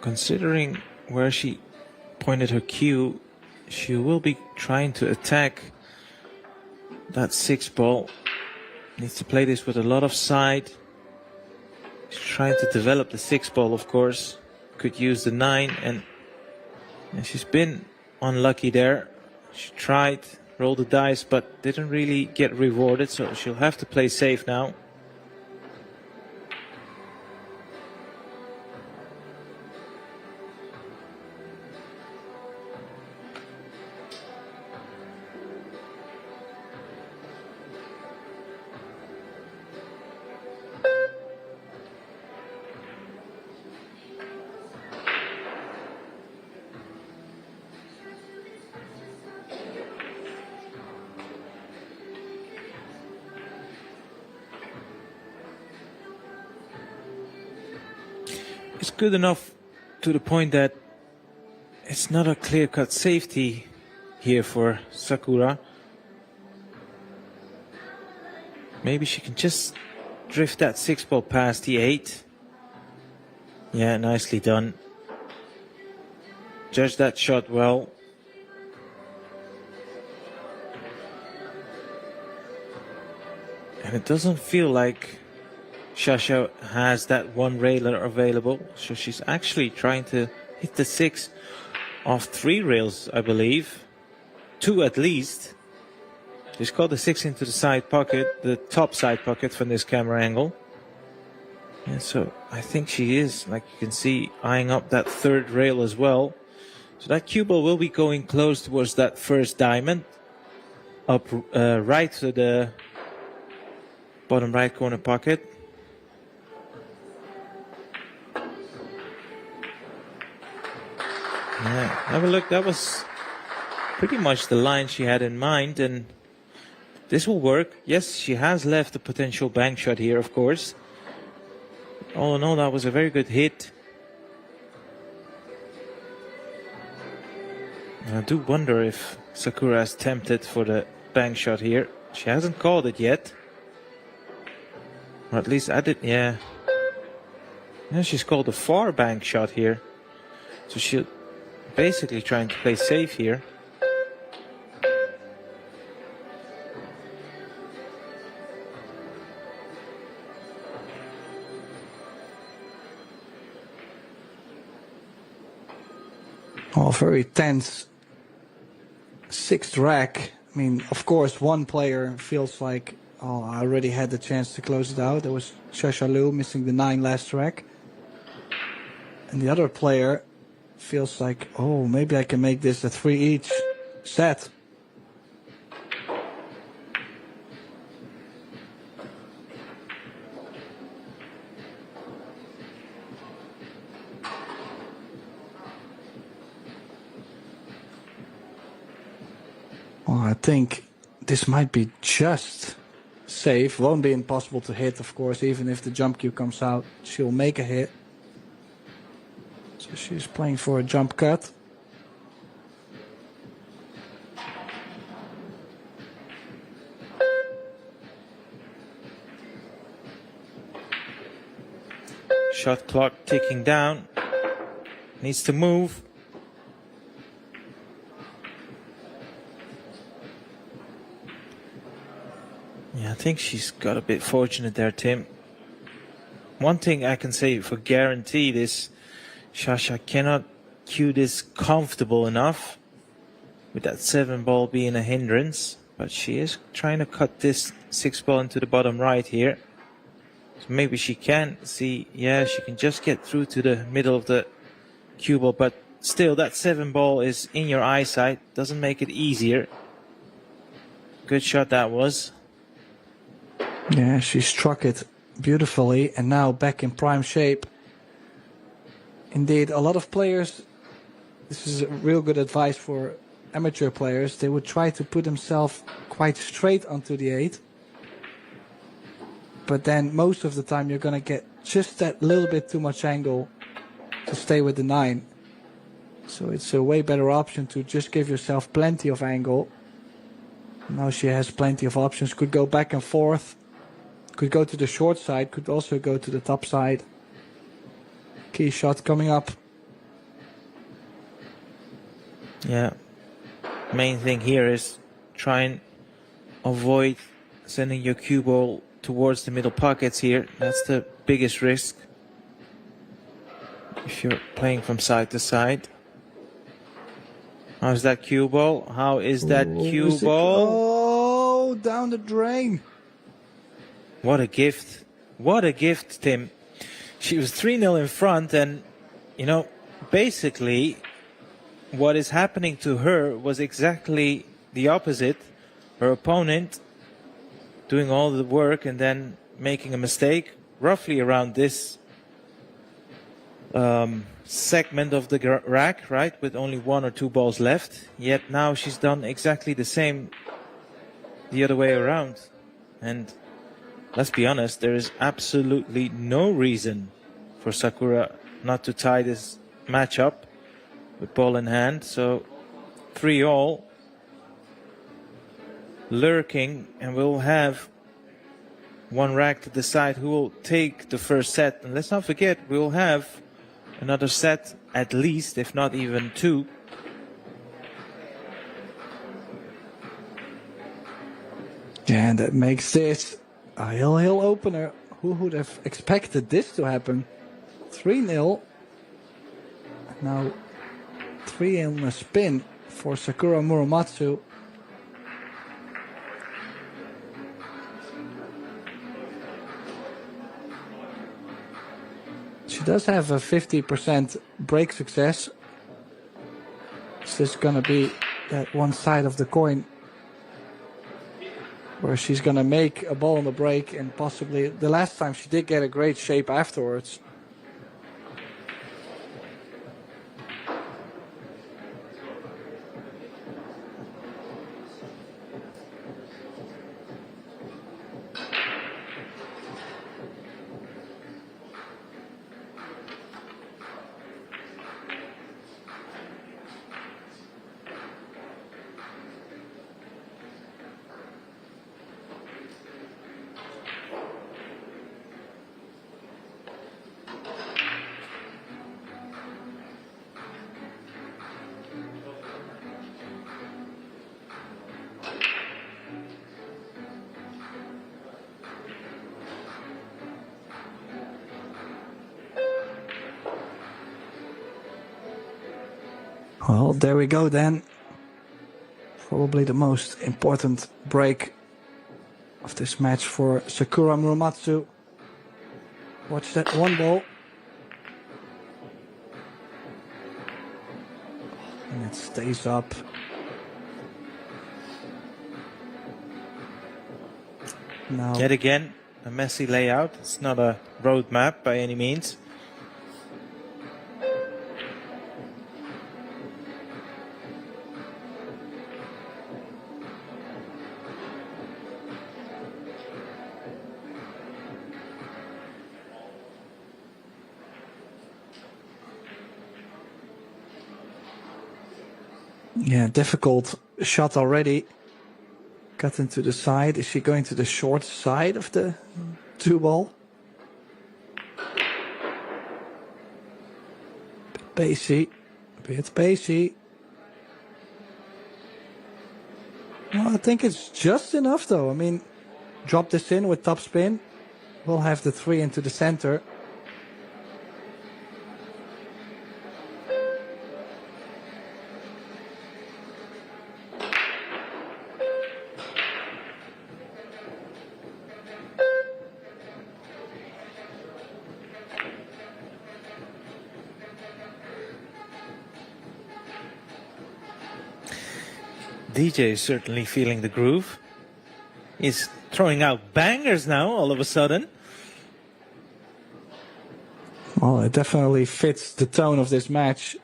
[SPEAKER 2] considering where she pointed her cue, she will be trying to attack that 6 ball. Needs to play this with a lot of side. She's trying to develop the 6 ball, of course. Could use the 9, and she's been unlucky there. She tried, rolled the dice, but didn't really get rewarded, so she'll have to play safe now. It's good enough to the point that it's not a clear-cut safety here for Sakura. Maybe she can just drift that 6 ball past the 8. Yeah, nicely done. Judge that shot well. And it doesn't feel like Shasha has that one railer available, so she's actually trying to hit the 6 off 3 rails, I believe. 2 at least. She's got the 6 into the side pocket, the top side pocket from this camera angle. And so I think she is, like you can see, eyeing up that 3rd rail as well. So that cue ball will be going close towards that first diamond. Up right to the bottom right corner pocket. Yeah, have a look. That was pretty much the line she had in mind, and this will work. Yes, she has left a potential bank shot here, of course. All in all, that was a very good hit. And I do wonder if Sakura is tempted for the bank shot here. She hasn't called it yet. Or at least I did, yeah. Yeah, she's called a far bank shot here. So she'll basically trying to play safe here.
[SPEAKER 1] Oh, very tense 6th rack. I mean, of course, one player feels like, oh, I already had the chance to close it out. There was Shasha Liu missing the 9 last rack. And the other player feels like, oh, maybe I can make this a 3 each set. Well, I think this might be just safe. Won't be impossible to hit, of course. Even if the jump cue comes out, she'll make a hit. So she's playing for a jump cut.
[SPEAKER 2] Shot clock ticking down. Needs to move. Yeah, I think she's got a bit fortunate there, Tim. One thing I can say for guaranteed is Shasha cannot cue this comfortable enough with that 7 ball being a hindrance, but she is trying to cut this 6 ball into the bottom right here. So maybe she can see, yeah, she can just get through to the middle of the cue ball, but still that 7 ball is in your eyesight, doesn't make it easier. Good shot that was.
[SPEAKER 1] Yeah, she struck it beautifully, and now back in prime shape. Indeed, a lot of players, this is real good advice for amateur players, they would try to put themselves quite straight onto the 8. But then most of the time you're going to get just that little bit too much angle to stay with the 9. So it's a way better option to just give yourself plenty of angle. Now she has plenty of options, could go back and forth, could go to the short side, could also go to the top side. Key shot coming up.
[SPEAKER 2] Yeah. Main thing here is try and avoid sending your cue ball towards the middle pockets here. That's the biggest risk if you're playing from side to side. How's that cue ball? How is that cue ball?
[SPEAKER 1] Oh, down the drain.
[SPEAKER 2] What a gift. What a gift, Tim. She was 3-0 in front, and, you know, basically what is happening to her was exactly the opposite. Her opponent doing all the work and then making a mistake roughly around this segment of the rack, right, with only 1 or 2 balls left. Yet now she's done exactly the same the other way around. And let's be honest, there is absolutely no reason for Sakura not to tie this match up with ball in hand. So 3-all, lurking, and we'll have one rack to decide who will take the first set. And let's not forget, we'll have another set at least, if not even 2.
[SPEAKER 1] Yeah, and that makes this a hill opener. Who would have expected this to happen? 3-0. Now 3 in a spin for Sakura Muramatsu. She does have a 50% break success. Is this gonna be that one side of the coin where she's gonna make a ball on the break, and possibly the last time she did get a great shape afterwards. Well, there we go then. Probably the most important break of this match for Sakura Muramatsu. Watch that one ball. And it stays up. Now,
[SPEAKER 2] Yet again, a messy layout. It's not a road map by any means.
[SPEAKER 1] yeah, difficult shot already. Cut into the side. Is she going to the short side of the 2-ball? Bit pacey. Well, I think it's just enough though. I mean, drop this in with top spin. We'll have the 3 into the center.
[SPEAKER 2] DJ is certainly feeling the groove. He's throwing out bangers now, all of a sudden.
[SPEAKER 1] Well, it definitely fits the tone of this match.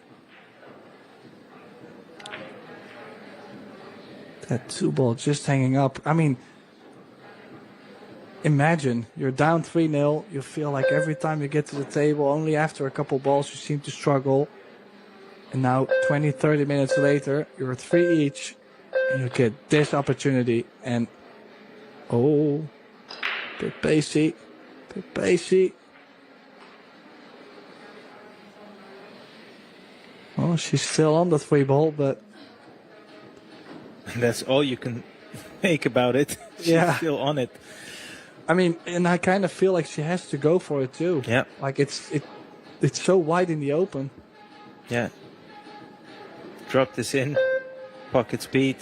[SPEAKER 1] That 2-ball just hanging up. I mean, imagine you're down 3-0. You feel like every time you get to the table, only after a couple balls you seem to struggle. And now 20, 30 minutes later, you're 3 each. And you get this opportunity. And, oh, bit pacey. Bit pacey. Well, she's still on the 3-ball, but...
[SPEAKER 2] That's all you can make about it. She's still on it.
[SPEAKER 1] I mean, and I kind of feel like she has to go for it too.
[SPEAKER 2] Yeah.
[SPEAKER 1] Like it's so wide in the open.
[SPEAKER 2] Yeah. Drop this in. Pocket speed.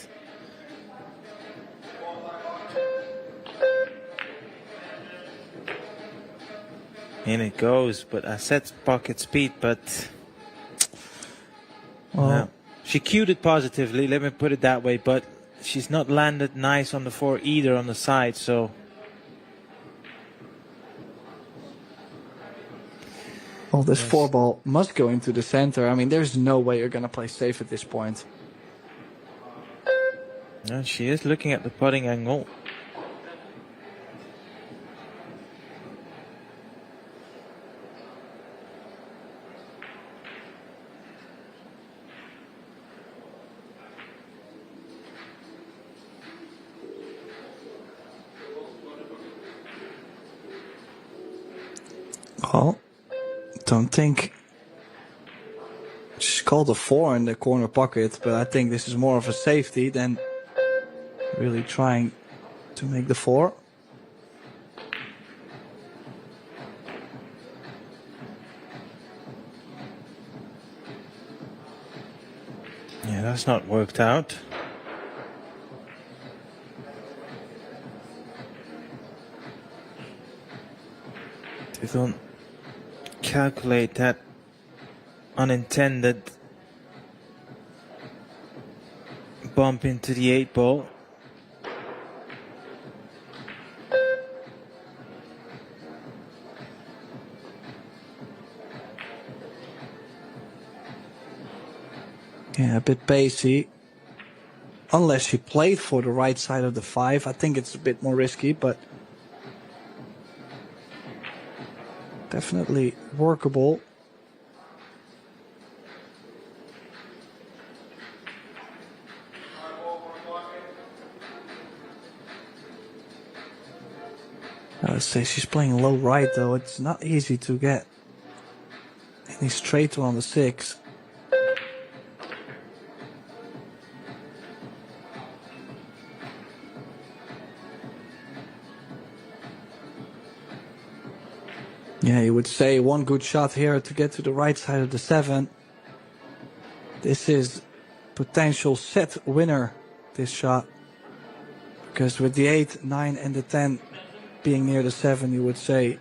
[SPEAKER 2] In it goes, but I said pocket speed, but... Well, she cued it positively, let me put it that way, but she's not landed nice on the 4 either on the side, so...
[SPEAKER 1] Well, this 4-ball must go into the center. I mean, there's no way you're going to play safe at this point.
[SPEAKER 2] No, she is looking at the putting angle.
[SPEAKER 1] Well, don't think she's called a 4 in the corner pocket, but I think this is more of a safety than really trying to make the 4.
[SPEAKER 2] Yeah, that's not worked out. They don't calculate that unintended bump into the 8-ball.
[SPEAKER 1] Yeah, a bit pacey. Unless she played for the right side of the 5, I think it's a bit more risky, but definitely workable. I would say she's playing low right though. It's not easy to get any straight on the 6. Yeah, you would say one good shot here to get to the right side of the 7. This is potential set winner, this shot. Because with the 8, 9 and the 10 being near the 7, you would say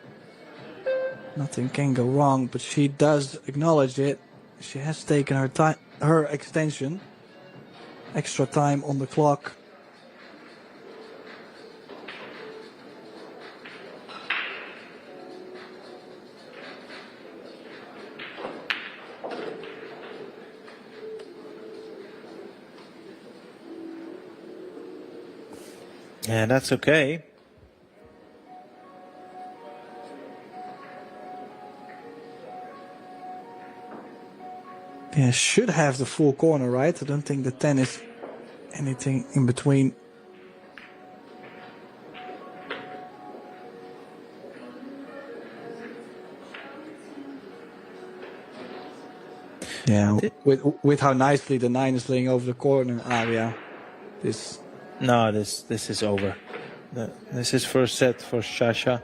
[SPEAKER 1] nothing can go wrong. But she does acknowledge it. She has taken her time, her extension, extra time on the clock.
[SPEAKER 2] Yeah, that's okay.
[SPEAKER 1] Yeah, should have the full corner, right? I don't think the 10 is anything in between. Yeah, with how nicely the 9 is laying over the corner area. This
[SPEAKER 2] is over. This is first set for Shasha.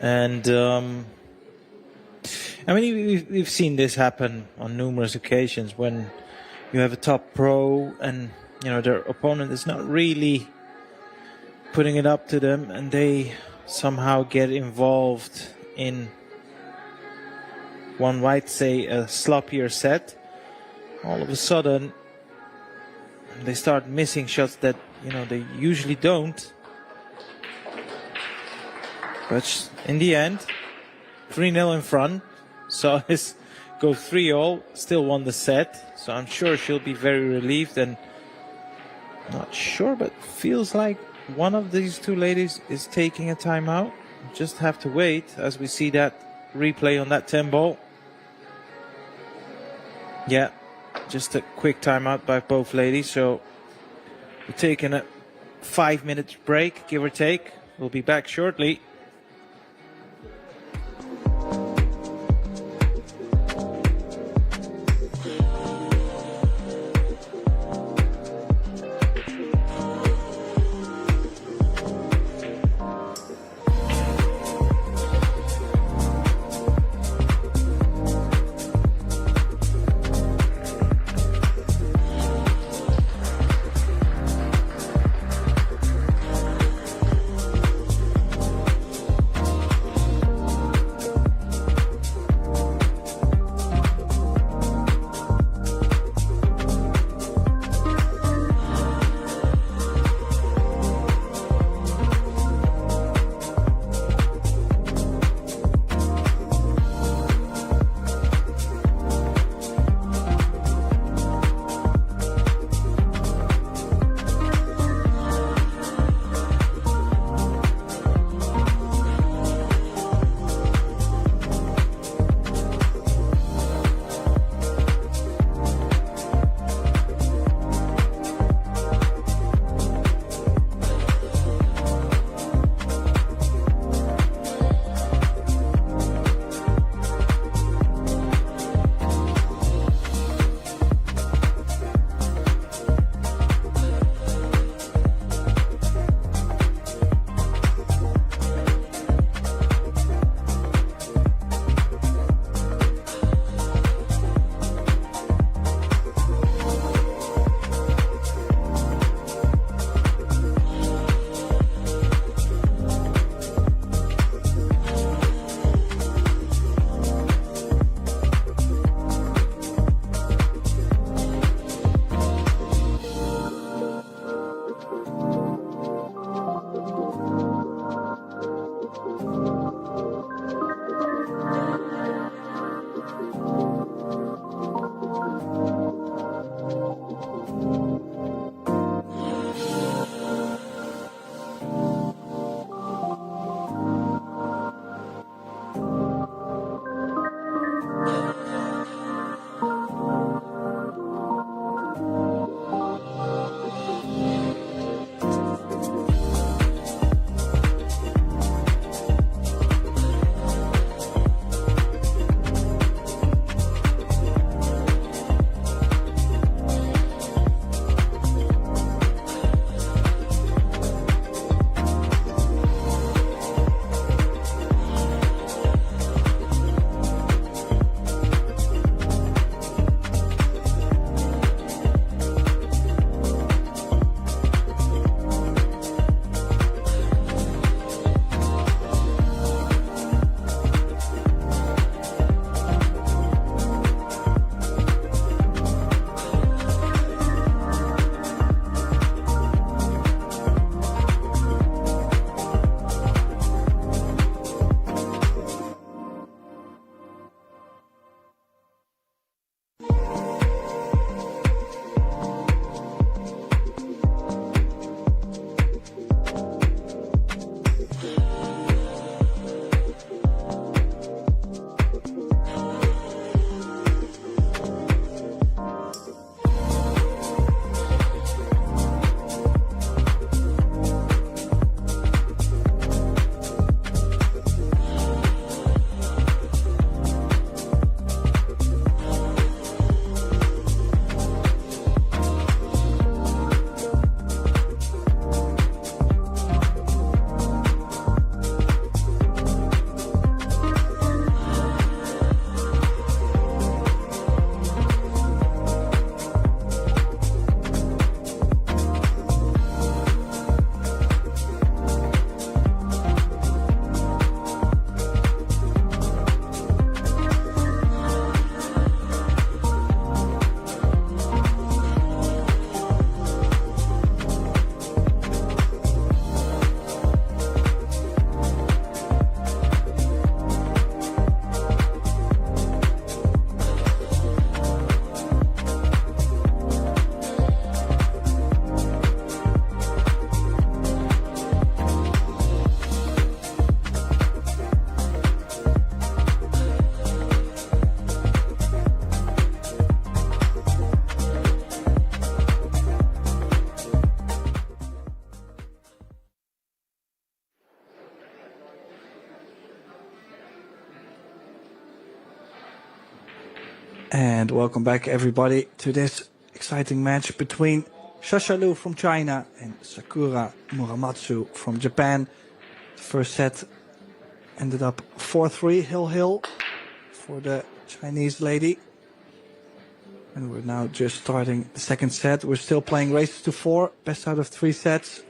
[SPEAKER 2] And I mean, we've seen this happen on numerous occasions when you have a top pro and, you know, their opponent is not really putting it up to them and they somehow get involved in, one might say, a sloppier set. All of a sudden, they start missing shots that, you know, they usually don't. But in the end, 3-0 in front. So it's go 3-all, still won the set. So I'm sure she'll be very relieved, and not sure, but feels like one of these two ladies is taking a timeout. Just have to wait as we see that replay on that 10 ball. Yeah, just a quick timeout by both ladies. So we're taking a 5-minute break, give or take. We'll be back shortly.
[SPEAKER 1] And welcome back, everybody, to this exciting match between Shasha Liu from China and Sakura Muramatsu from Japan. The first set ended up 4-3 hill for the Chinese lady. And we're now just starting the second set. We're still playing races to 4, best out of 3 sets.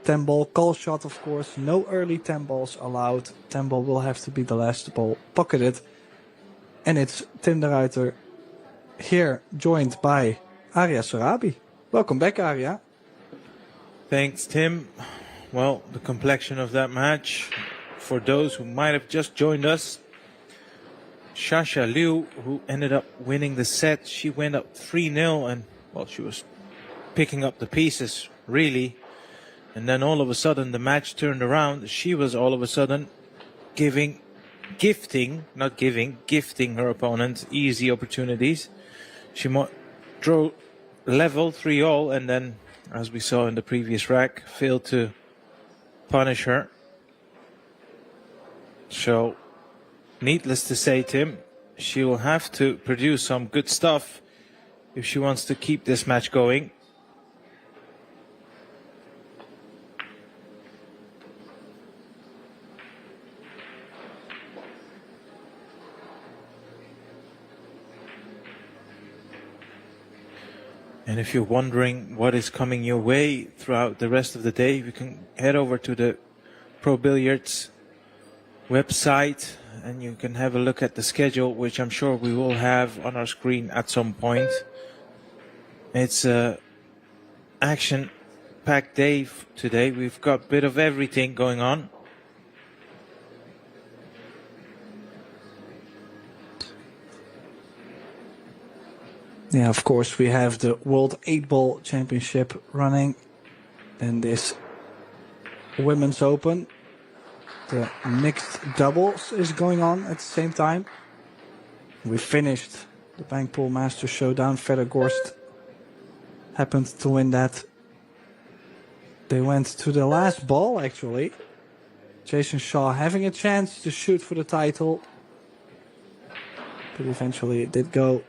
[SPEAKER 1] 10-ball call shot, of course. No early 10 balls allowed. 10 ball will have to be the last ball pocketed. And it's Tim de Ruiter here, joined by Arya Sorabi. Welcome back, Arya.
[SPEAKER 2] Thanks, Tim. Well, the complexion of that match, for those who might have just joined us, Shasha Liu, who ended up winning the set, she went up 3-0 and, well, she was picking up the pieces, really. And then all of a sudden the match turned around. She was all of a sudden gifting her opponent easy opportunities. She drew level 3-all and then, as we saw in the previous rack, failed to punish her. So, needless to say, Tim, she will have to produce some good stuff if she wants to keep this match going. And if you're wondering what is coming your way throughout the rest of the day, you can head over to the Pro Billiards website and you can have a look at the schedule, which I'm sure we will have on our screen at some point. It's a action-packed day today. We've got a bit of everything going on.
[SPEAKER 1] Yeah, of course, we have the World 8-Ball Championship running. Then this Women's Open. The mixed doubles is going on at the same time. We finished the Bangpool Masters Showdown. Feddergorst happened to win that. They went to the last ball, actually. Jason Shaw having a chance to shoot for the title. But eventually it did go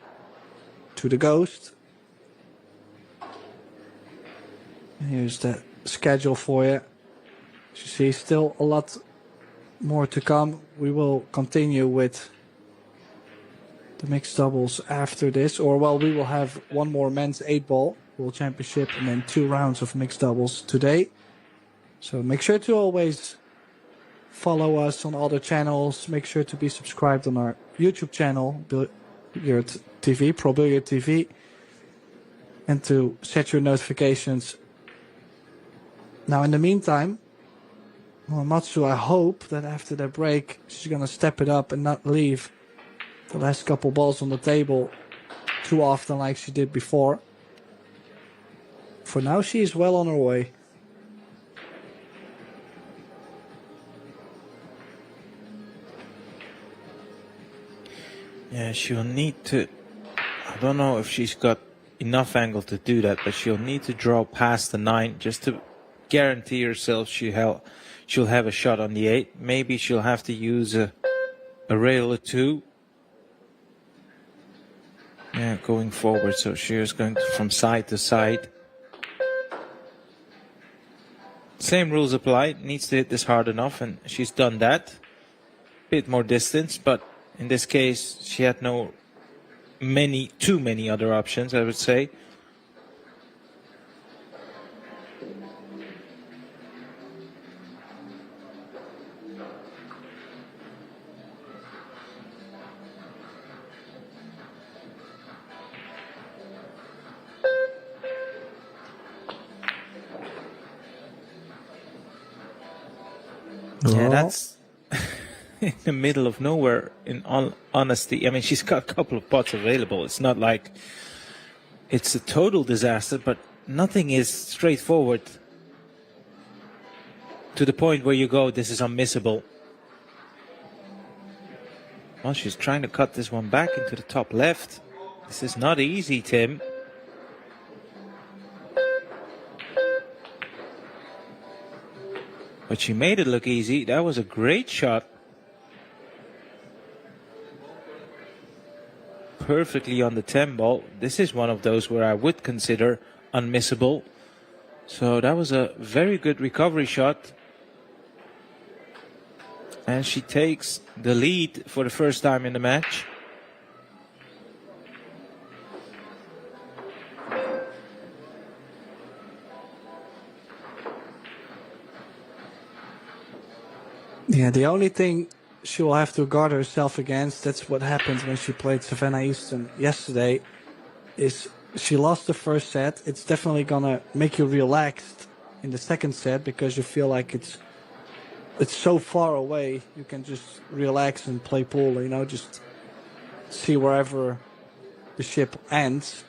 [SPEAKER 1] to the Ghost. And here's the schedule for you. As you see, still a lot more to come. We will continue with the mixed doubles after this. Or, well, we will have one more men's 8-ball World Championship and then 2 rounds of mixed doubles today. So make sure to always follow us on other channels. Make sure to be subscribed on our YouTube channel, Billiard TV, Pro Billiard TV, and to set your notifications. Now, in the meantime, Muramatsu, I hope that after that break, she's going to step it up and not leave the last couple balls on the table too often like she did before. For now, she is well on her way.
[SPEAKER 2] Yeah, she'll need to, I don't know if she's got enough angle to do that, but she'll need to draw past the 9 just to guarantee herself she'll have a shot on the 8. Maybe she'll have to use a rail or 2. Yeah, going forward, so she is going from side to side. Same rules apply, needs to hit this hard enough, and she's done that. Bit more distance, but in this case, she had too many other options, I would say. Yeah, that's in the middle of nowhere, in all honesty. I mean, she's got a couple of pots available. It's not like it's a total disaster, but nothing is straightforward to the point where you go, this is unmissable. Well, she's trying to cut this one back into the top left. This is not easy, Tim. But she made it look easy. That was a great shot. perfectly on the 10 ball. This is one of those where I would consider unmissable. So that was a very good recovery shot. And she takes the lead for the first time in the match.
[SPEAKER 1] Yeah, the only thing she will have to guard herself against, that's what happened when she played Savannah Easton yesterday, is she lost the first set. It's definitely gonna make you relaxed in the second set because you feel like it's so far away. You can just relax and play pool, you know, just see wherever the ship ends.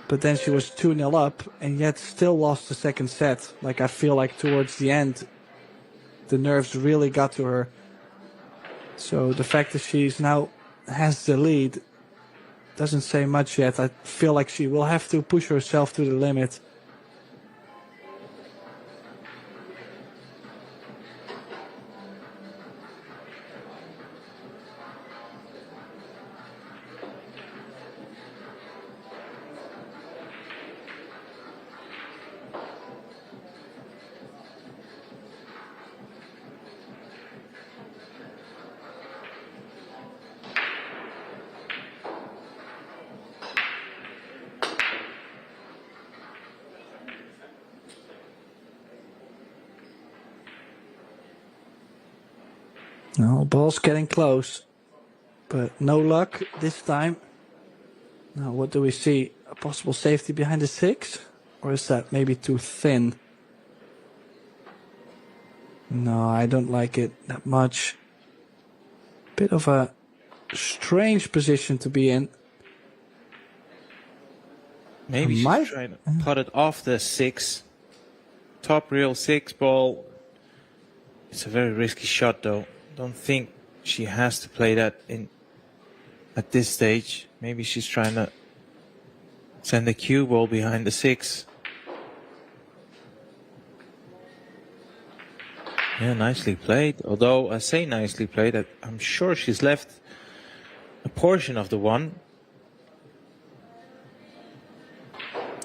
[SPEAKER 1] But then she was 2-0 up and yet still lost the second set. Like, I feel like towards the end, the nerves really got to her. So the fact that she's now has the lead doesn't say much yet. I feel like she will have to push herself to the limit. No, ball's getting close, but no luck this time. Now, what do we see? A possible safety behind the 6? Or is that maybe too thin? No, I don't like it that much. Bit of a strange position to be in.
[SPEAKER 2] Maybe she's trying to put it off the 6. Top rail 6 ball. It's a very risky shot, though. Don't think she has to play that in at this stage. Maybe she's trying to send the cue ball behind the 6. Yeah, nicely played. Although I say nicely played, I'm sure she's left a portion of the 1.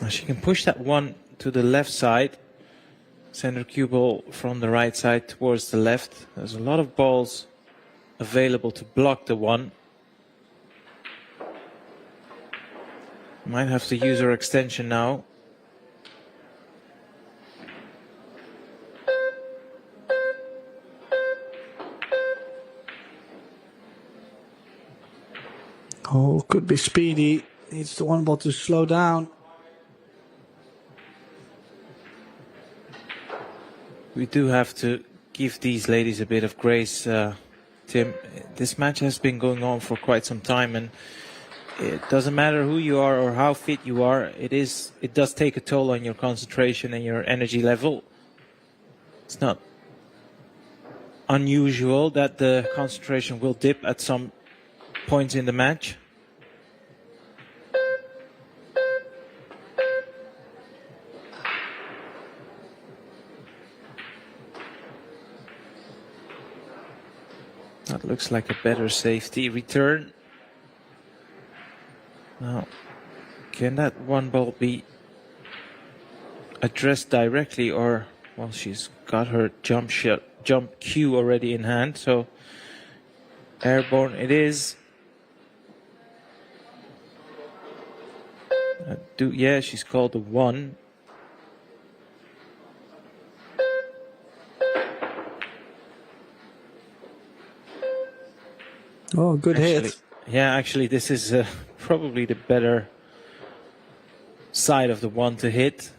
[SPEAKER 2] Now she can push that 1 to the left side. Send her cue ball from the right side towards the left. There's a lot of balls available to block the 1. Might have to use her extension now.
[SPEAKER 1] Oh, could be speedy. Needs the 1 ball to slow down.
[SPEAKER 2] We do have to give these ladies a bit of grace, Tim. This match has been going on for quite some time, and it doesn't matter who you are or how fit you are. It does take a toll on your concentration and your energy level. It's not unusual that the concentration will dip at some points in the match. That looks like a better safety return. Now, can that 1 ball be addressed directly, or, well, she's got her jump cue already in hand, so airborne it is. Yeah, she's called the 1.
[SPEAKER 1] Oh, good hit.
[SPEAKER 2] Yeah, actually, this is probably the better side of the 1 to hit.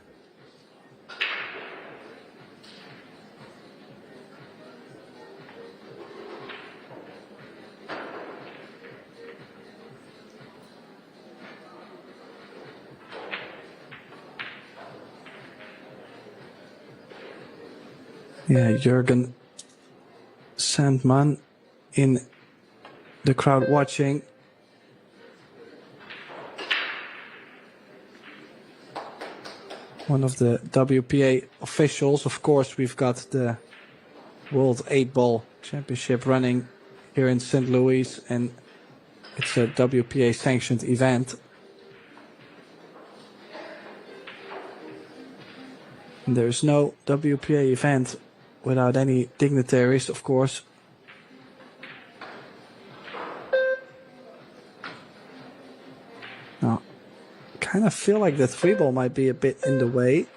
[SPEAKER 1] Yeah, Jürgen Sandman in the crowd watching. One of the WPA officials. Of course, we've got the World 8-Ball Championship running here in St. Louis, and it's a WPA sanctioned event. And there's no WPA event without any dignitaries, of course. Now, I kind of feel like the 3-ball might be a bit in the way.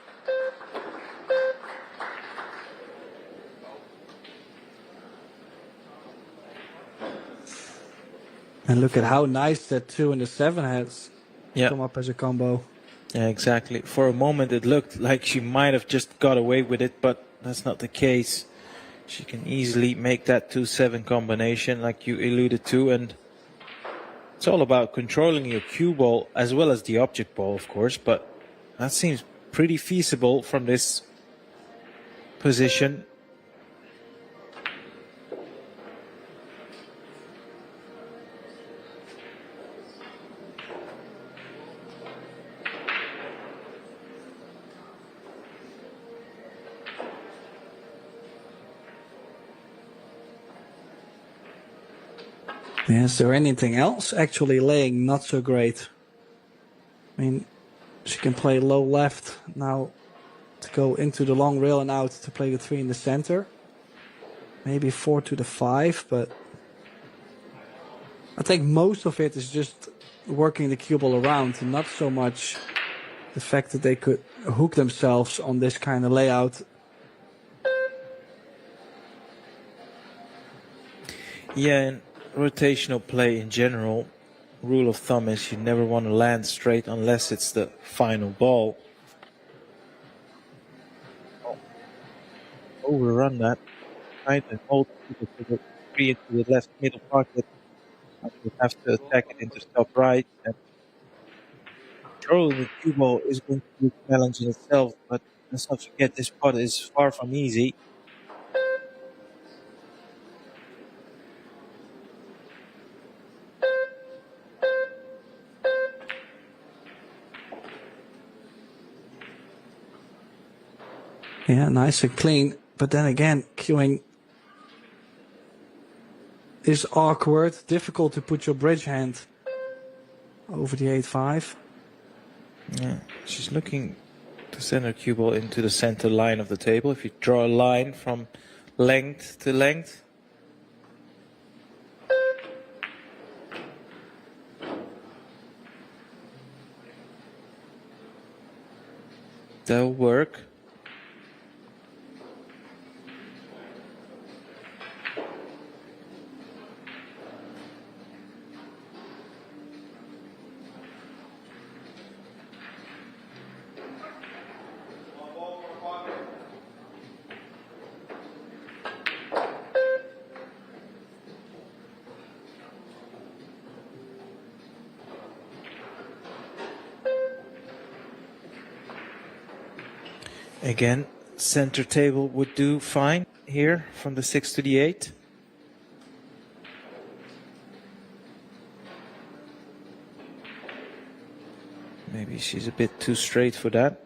[SPEAKER 1] And look at how nice that 2 and the 7 has come up as a combo.
[SPEAKER 2] Yeah, exactly. For a moment it looked like she might have just got away with it, but that's not the case. She can easily make that 2-7 combination like you alluded to, and it's all about controlling your cue ball as well as the object ball, of course, but that seems pretty feasible from this position.
[SPEAKER 1] Yeah, is there anything else actually laying not so great? I mean, she can play low left now to go into the long rail and out to play the 3 in the center. Maybe 4 to the 5, but I think most of it is just working the cue ball around and not so much the fact that they could hook themselves on this kind of layout.
[SPEAKER 2] Yeah, and rotational play in general, rule of thumb is you never want to land straight unless it's the final ball. Overrun that, try to hold the 3 into the left middle pocket. You have to attack it into top right. And controlling the cue ball is going to be a challenge in itself, but let's not forget this pot is far from easy.
[SPEAKER 1] Yeah, nice and clean. But then again, queuing is awkward. Difficult to put your bridge hand over the 8-5.
[SPEAKER 2] Yeah, she's looking to send her cue ball into the center line of the table. If you draw a line from length to length. That'll work. Again, center table would do fine here from the 6 to the 8. Maybe she's a bit too straight for that.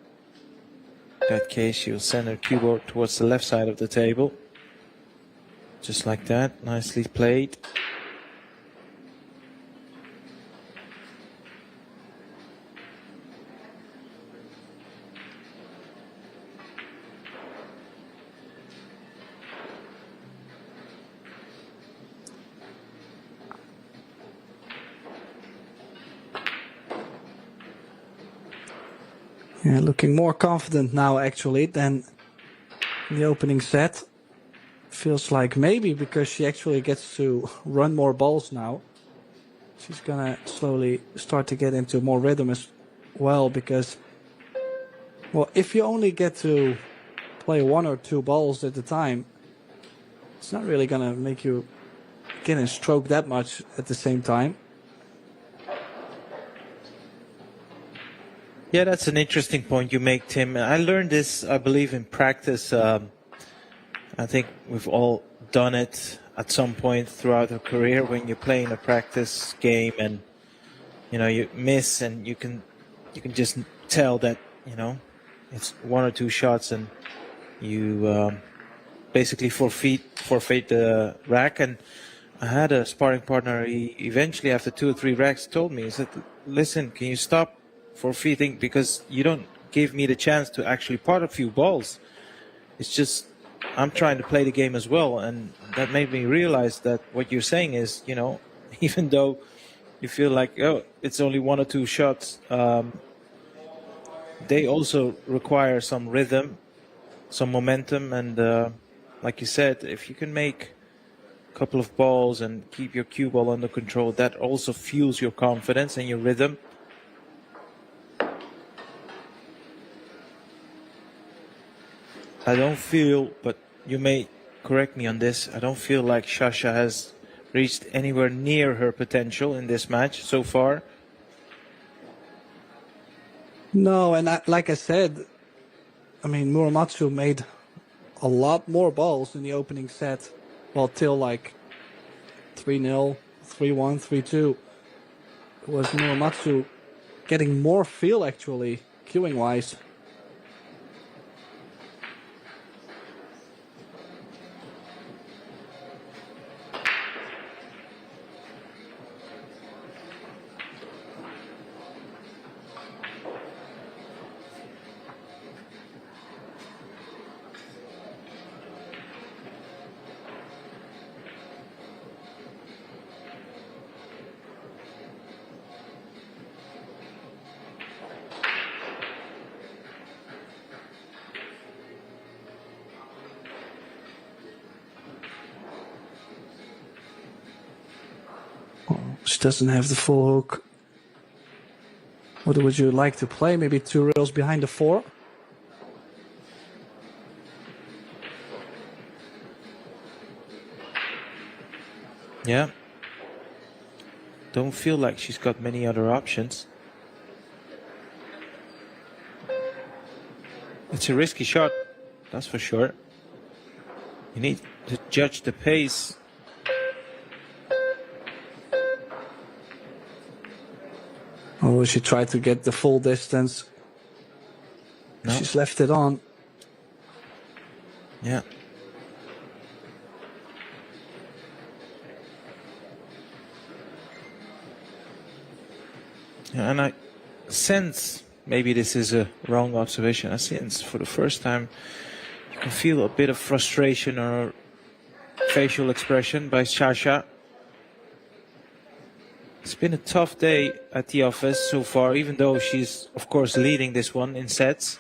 [SPEAKER 2] In that case, she'll send her cue ball towards the left side of the table. Just like that, nicely played.
[SPEAKER 1] Yeah, looking more confident now actually than the opening set. Feels like maybe because she actually gets to run more balls now, she's gonna slowly start to get into more rhythm as well, because, well, if you only get to play 1 or 2 balls at a time, it's not really gonna make you get in stroke that much at the same time.
[SPEAKER 2] Yeah, that's an interesting point you make, Tim. I learned this, I believe, in practice. I think we've all done it at some point throughout our career when you're playing a practice game and, you know, you miss and you can just tell that, you know, it's 1 or 2 shots and you basically forfeit the rack. And I had a sparring partner. He eventually, after 2 or 3 racks, told me, he said, "Listen, can you stop forfeiting, because you don't give me the chance to actually pot a few balls. It's just I'm trying to play the game as well." And that made me realize that what you're saying is, even though you feel like, oh, it's only 1 or 2 shots, they also require some rhythm, some momentum, and like you said, if you can make a couple of balls and keep your cue ball under control, that also fuels your confidence and your rhythm. I don't feel, but you may correct me on this, I don't feel like Shasha has reached anywhere near her potential in this match so far.
[SPEAKER 1] No, and like I said, I mean, Muramatsu made a lot more balls in the opening set, well, till like 3-0, 3-1, 3-2. It was Muramatsu getting more feel, actually, cueing-wise. She doesn't have the full hook. What would you like to play? Maybe 2 rails behind the 4?
[SPEAKER 2] Yeah. Don't feel like she's got many other options. It's a risky shot, that's for sure. You need to judge the pace.
[SPEAKER 1] Oh, she tried to get the full distance. No. She's left it on.
[SPEAKER 2] Yeah. Yeah, and I sense, maybe this is a wrong observation, I sense for the first time you can feel a bit of frustration or facial expression by Shasha. It's been a tough day at the office so far, even though she's, of course, leading this one in sets.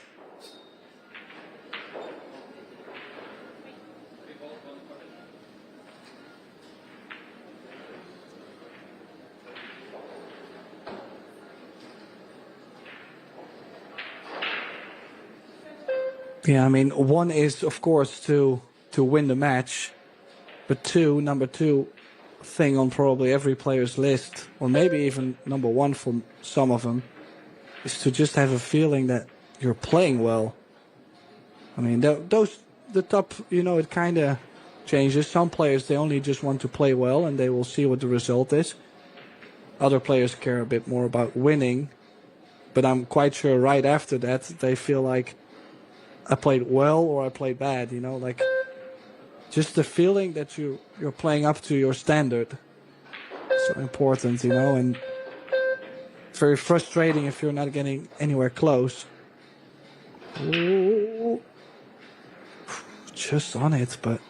[SPEAKER 1] Yeah, I mean, 1 is, of course, to win the match, but number 2 thing on probably every player's list, or maybe even number 1 for some of them, is to just have a feeling that you're playing well. I mean, the top, it kind of changes. Some players, they only just want to play well and they will see what the result is. Other players care a bit more about winning, but I'm quite sure right after that they feel like I played well or I played bad, like just the feeling that you're playing up to your standard. So important, and it's very frustrating if you're not getting anywhere close. Ooh. Just on it, but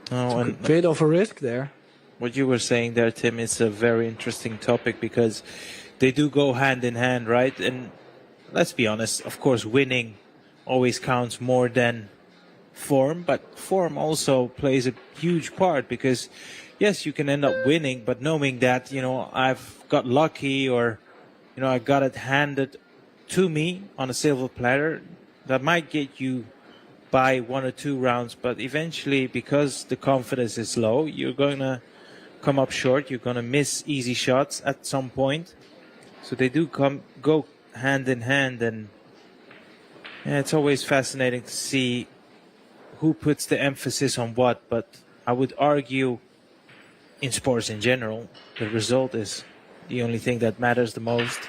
[SPEAKER 1] a bit of a risk there.
[SPEAKER 2] What you were saying there, Tim, is a very interesting topic because they do go hand in hand, right? And let's be honest, of course, winning always counts more than form, but form also plays a huge part because, yes, you can end up winning, but knowing that, I've got lucky or, I got it handed to me on a silver platter, that might get you by 1 or 2 rounds, but eventually, because the confidence is low, you're going to come up short, you're going to miss easy shots at some point. So they do go hand in hand, and yeah, it's always fascinating to see who puts the emphasis on what, but I would argue in sports in general, the result is the only thing that matters the most.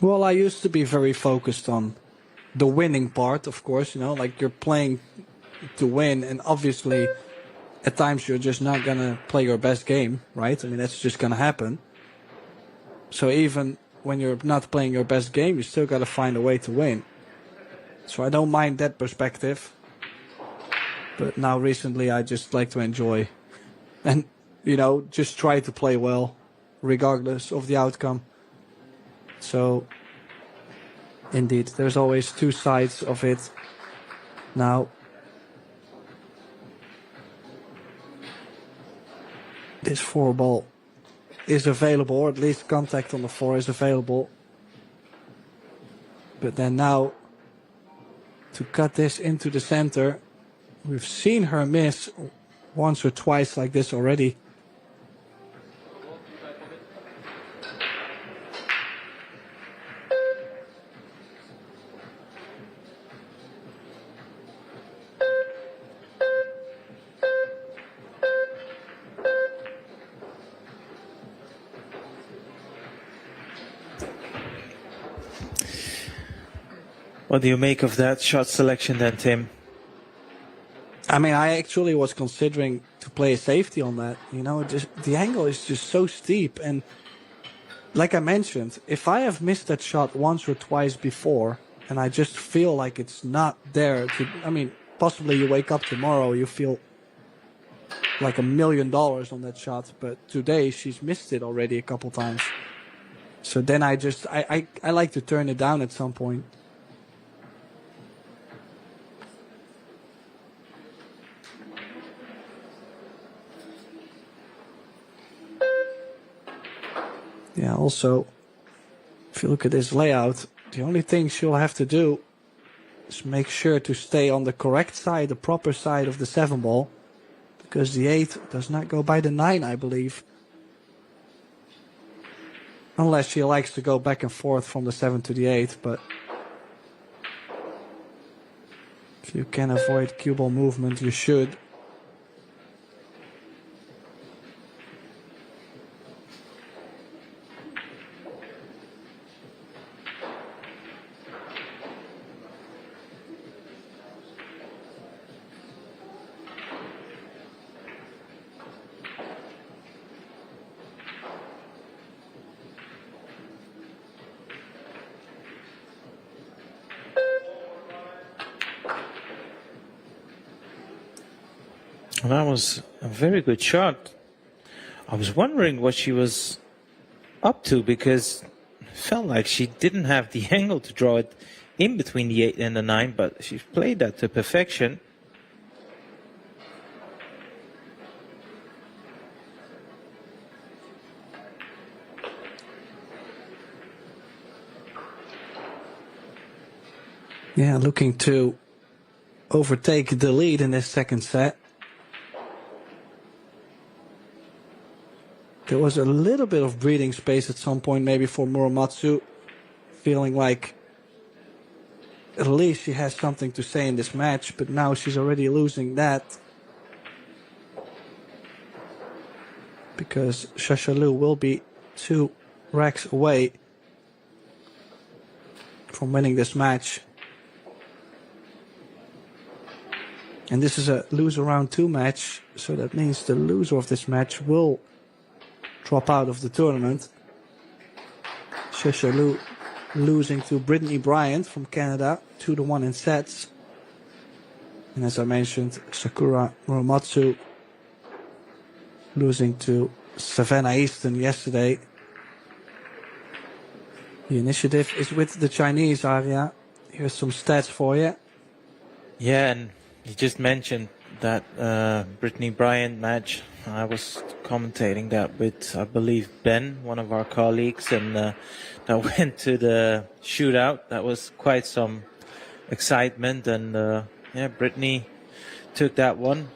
[SPEAKER 1] Well, I used to be very focused on the winning part, of course, like you're playing to win, and obviously at times you're just not gonna play your best game, right? I mean, that's just gonna happen. So even when you're not playing your best game, you still gotta find a way to win. So I don't mind that perspective. But now recently I just like to enjoy and, just try to play well regardless of the outcome. So indeed, there's always two sides of it. Now, this 4 ball is available, or at least contact on the 4 is available. But then now, to cut this into the center, we've seen her miss once or twice like this already.
[SPEAKER 2] What do you make of that shot selection then, Tim?
[SPEAKER 1] I mean, I actually was considering to play a safety on that. The angle is just so steep. And like I mentioned, if I have missed that shot once or twice before, and I just feel like it's not there, possibly you wake up tomorrow, you feel like $1 million on that shot. But today she's missed it already a couple times. So then I like to turn it down at some point. Yeah, also, if you look at this layout, the only thing she'll have to do is make sure to stay on the correct side, the proper side of the 7 ball, because the 8 does not go by the 9, I believe. Unless she likes to go back and forth from the 7 to the 8, but if you can avoid cue ball movement, you should.
[SPEAKER 2] That was a very good shot. I was wondering what she was up to, because it felt like she didn't have the angle to draw it in between the 8 and the 9, but she played that to perfection.
[SPEAKER 1] Yeah, looking to overtake the lead in this second set. There was a little bit of breathing space at some point, maybe for Muramatsu, feeling like at least she has something to say in this match, but now she's already losing that. Because Shasha Liu will be 2 racks away from winning this match. And this is a loser round 2 match, so that means the loser of this match will drop out of the tournament. Shasha Liu losing to Brittany Bryant from Canada, 2-1 in sets. And as I mentioned, Sakura Muramatsu losing to Savannah Easton yesterday. The initiative is with the Chinese, Arya. Here's some stats for you.
[SPEAKER 2] Yeah, and you just mentioned that Brittany Bryant match. I was commentating that with, I believe, Ben, one of our colleagues, and that went to the shootout. That was quite some excitement, and yeah, Brittany took that one.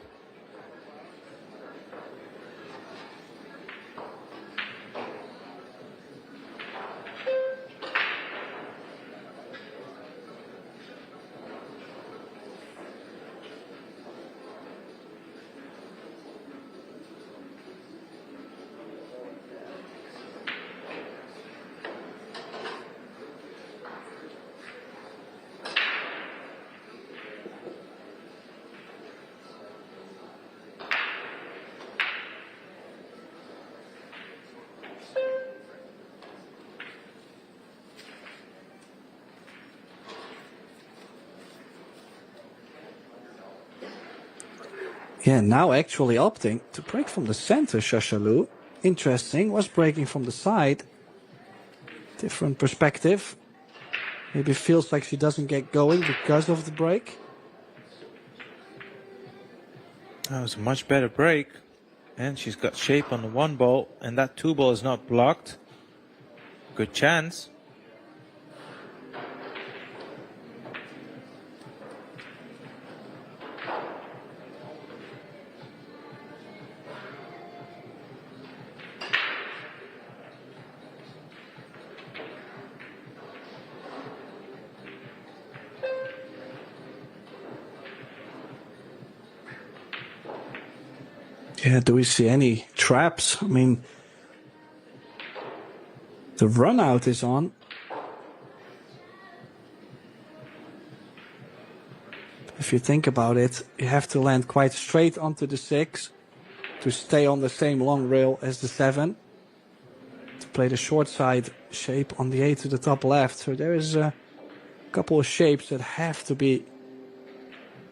[SPEAKER 1] Yeah, now actually opting to break from the center, Shasha Liu. Interesting, was breaking from the side. Different perspective. Maybe feels like she doesn't get going because of the break.
[SPEAKER 2] That was a much better break. And she's got shape on the one ball, and that two ball is not blocked. Good chance.
[SPEAKER 1] Yeah, do we see any traps? I mean, the run out is on. If you think about it, you have to land quite straight onto the 6 to stay on the same long rail as the 7. To play the short side shape on the 8 to the top left. So there is a couple of shapes that have to be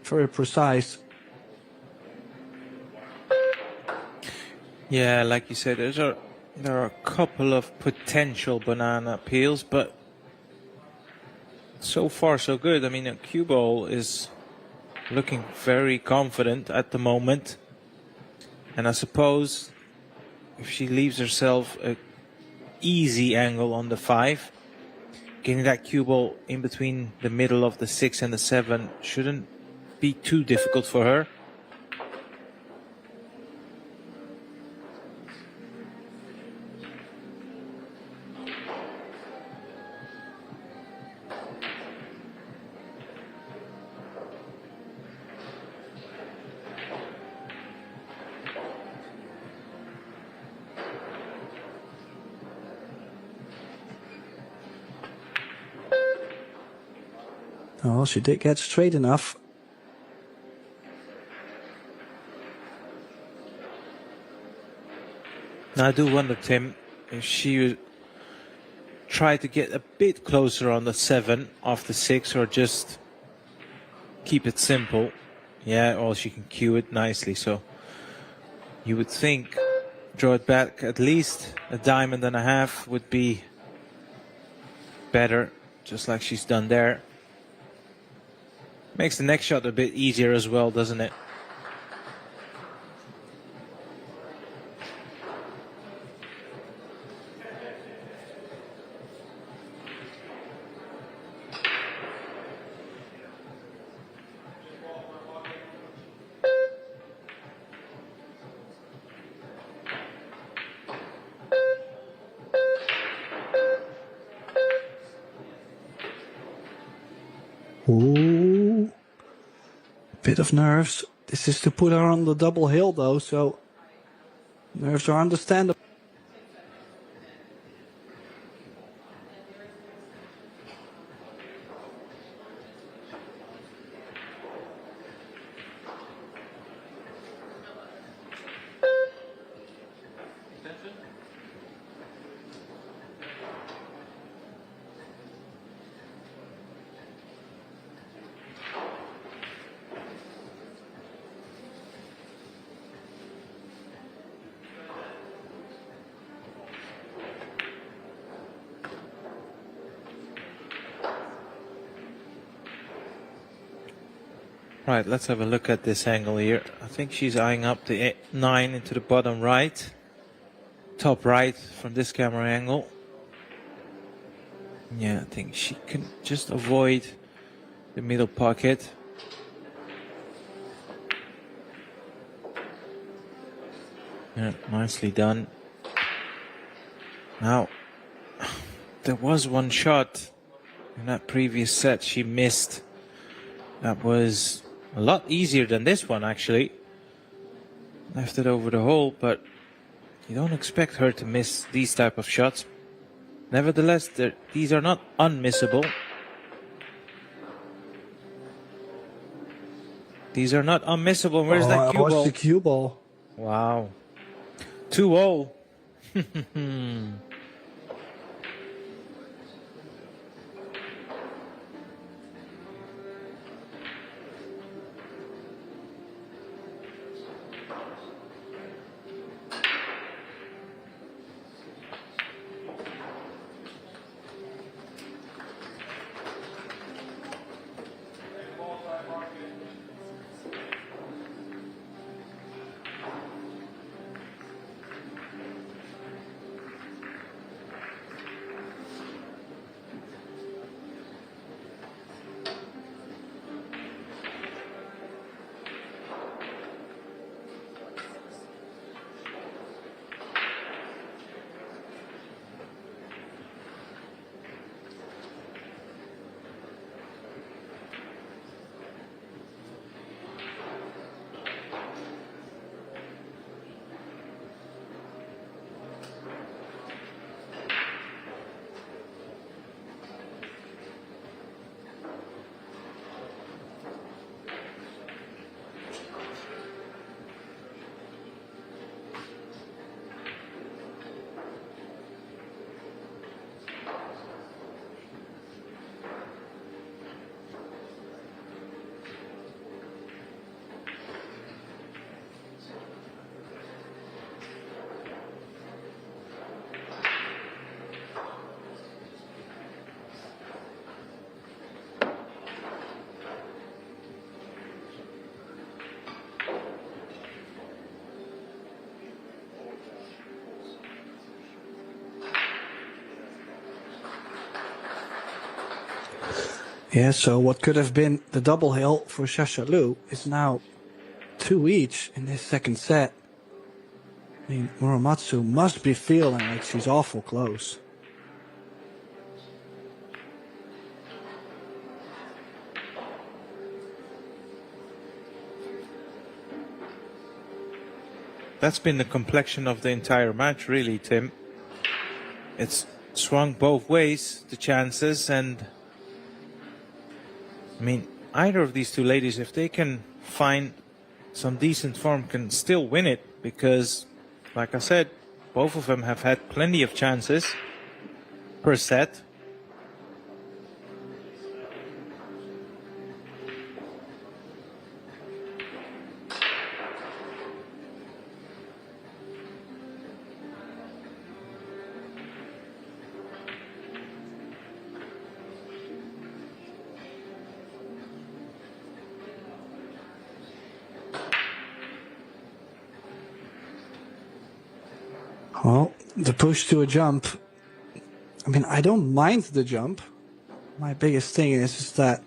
[SPEAKER 1] very precise.
[SPEAKER 2] Yeah, like you said, there are a couple of potential banana peels, but so far so good. I mean, a cue ball is looking very confident at the moment. And I suppose if she leaves herself an easy angle on the 5, getting that cue ball in between the middle of the 6 and the 7 shouldn't be too difficult for her.
[SPEAKER 1] Oh, she did get straight enough.
[SPEAKER 2] Now I do wonder, Tim, if she tried to get a bit closer on the 7 off the 6 or just keep it simple. Yeah, or she can cue it nicely. So you would think draw it back at least a diamond and a half would be better, just like she's done there. Makes the next shot a bit easier as well, doesn't it?
[SPEAKER 1] Ooh. Bit of nerves. This is to put her on the double hill though, so nerves are understandable.
[SPEAKER 2] Right, let's have a look at this angle here. I think she's eyeing up the 9 into the bottom right. Top right from this camera angle. Yeah, I think she can just avoid the middle pocket. Yeah, nicely done. Now, there was one shot in that previous set she missed. That was a lot easier than this one, actually. Left it over the hole, but you don't expect her to miss these type of shots. Nevertheless, these are not unmissable. These are not unmissable. Where's that cue ball?
[SPEAKER 1] The cue ball.
[SPEAKER 2] Wow. 2-0.
[SPEAKER 1] Yeah, so what could have been the double hill for Shasha Liu is now 2 each in this second set. I mean, Muramatsu must be feeling like she's awful close.
[SPEAKER 2] That's been the complexion of the entire match, really, Tim. It's swung both ways, the chances, and I mean, either of these two ladies, if they can find some decent form, can still win it, because, like I said, both of them have had plenty of chances per set.
[SPEAKER 1] Well, the push to a jump. I mean, I don't mind the jump. My biggest thing is that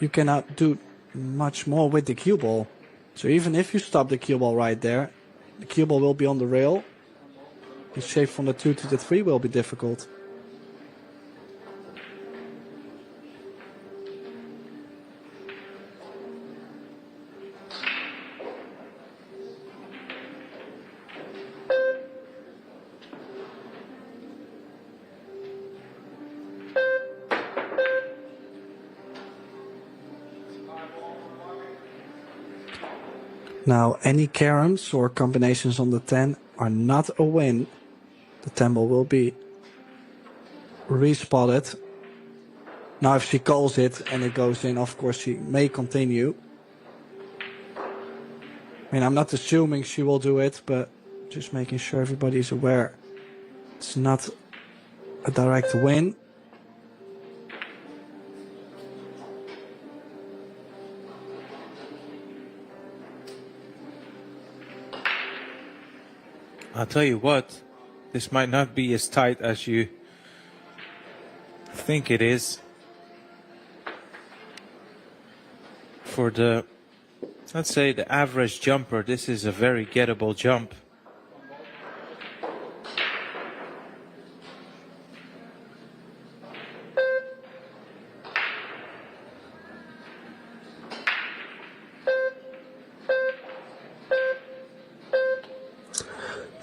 [SPEAKER 1] you cannot do much more with the cue ball. So even if you stop the cue ball right there, the cue ball will be on the rail. The shape from the 2 to the 3 will be difficult. Now, any caroms or combinations on the 10 are not a win. The 10 ball will be respotted. Now, if she calls it and it goes in, of course, she may continue. I mean, I'm not assuming she will do it, but just making sure everybody's aware. It's not a direct win.
[SPEAKER 2] I'll tell you what, this might not be as tight as you think it is. For the, let's say, the average jumper, this is a very gettable jump.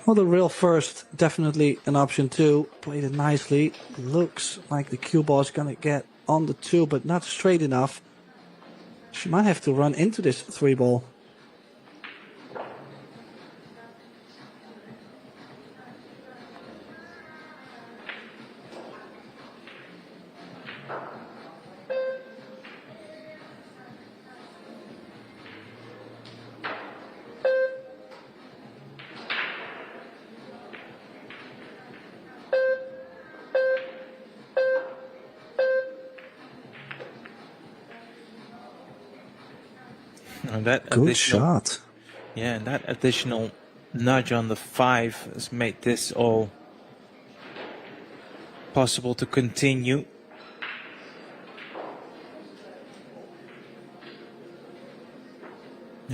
[SPEAKER 1] Well, the rail first, definitely an option too. Played it nicely. Looks like the cue ball is going to get on the 2, but not straight enough. She might have to run into this 3 ball.
[SPEAKER 2] And that
[SPEAKER 1] Good shot.
[SPEAKER 2] Yeah, and that additional nudge on the 5 has made this all possible to continue.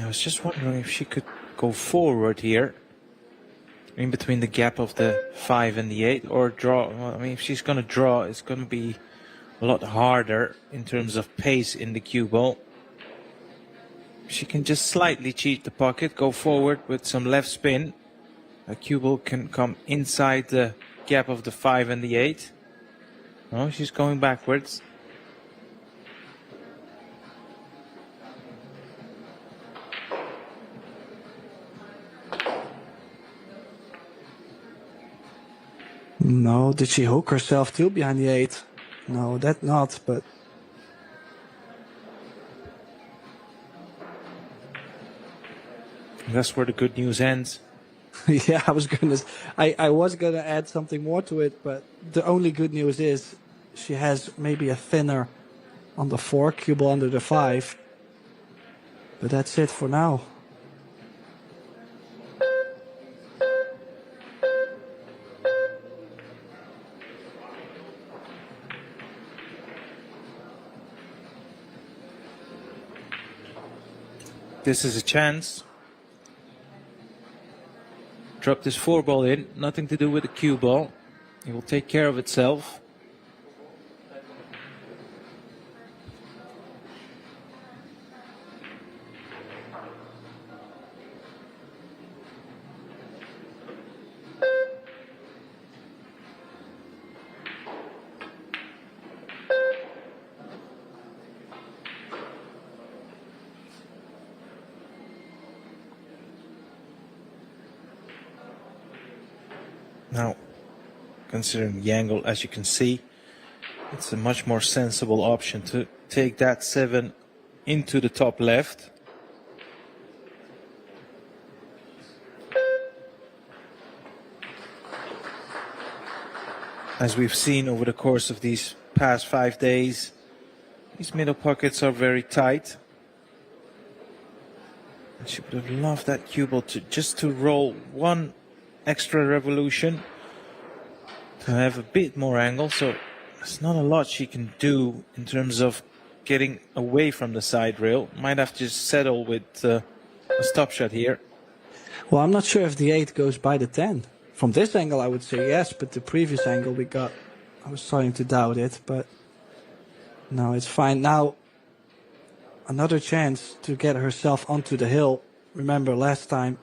[SPEAKER 2] I was just wondering if she could go forward here, in between the gap of the 5 and the 8, or draw. Well, I mean, if she's going to draw, it's going to be a lot harder in terms of pace in the cue ball. She can just slightly cheat the pocket, go forward with some left spin. A cue ball can come inside the gap of the 5 and the 8. Oh, she's going backwards.
[SPEAKER 1] No, did she hook herself too behind the 8? No, that not, but...
[SPEAKER 2] That's where the good news ends.
[SPEAKER 1] Yeah, I was gonna add something more to it, but the only good news is she has maybe a thinner on the 4, cue ball under the 5. But that's it for now.
[SPEAKER 2] This is a chance. Drop this 4 ball in, nothing to do with the cue ball. It will take care of itself. Now, considering the angle, as you can see, it's a much more sensible option to take that 7 into the top left. As we've seen over the course of these past 5 days, these middle pockets are very tight. And she would have loved that cue ball to roll one extra revolution to have a bit more angle, so there's not a lot she can do in terms of getting away from the side rail. Might have to settle with a stop shot here.
[SPEAKER 1] Well, I'm not sure if the 8 goes by the 10. From this angle I would say yes, but the previous angle we got, I was starting to doubt it, but no, it's fine. Now another chance to get herself onto the hill. Remember last time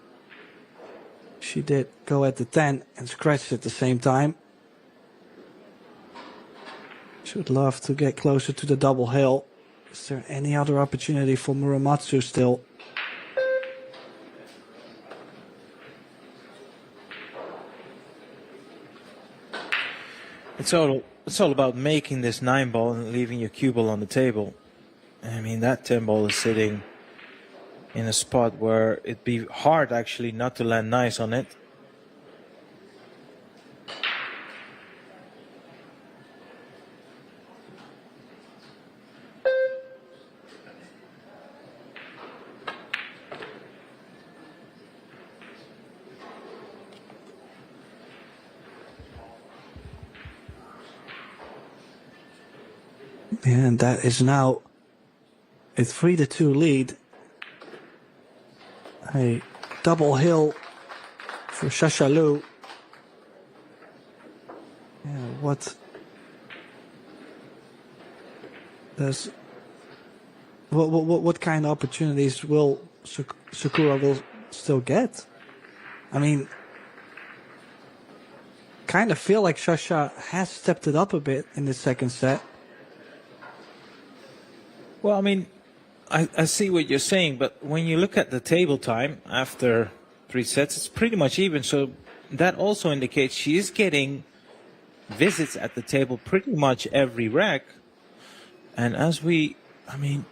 [SPEAKER 1] she did go at the 10 and scratched at the same time. She would love to get closer to the double hill. Is there any other opportunity for Muramatsu still?
[SPEAKER 2] It's all about making this 9 ball and leaving your cue ball on the table. I mean, that 10 ball is sitting in a spot where it'd be hard actually not to land nice on it.
[SPEAKER 1] And that is now a 3-2 lead. A double hill for Shasha Liu. Yeah, what kind of opportunities will Sakura will still get? I mean, kind of feel like Shasha has stepped it up a bit in the second set.
[SPEAKER 2] Well, I mean, I see what you're saying, but when you look at the table time after 3 sets, it's pretty much even. So that also indicates she is getting visits at the table pretty much every rack. And as we can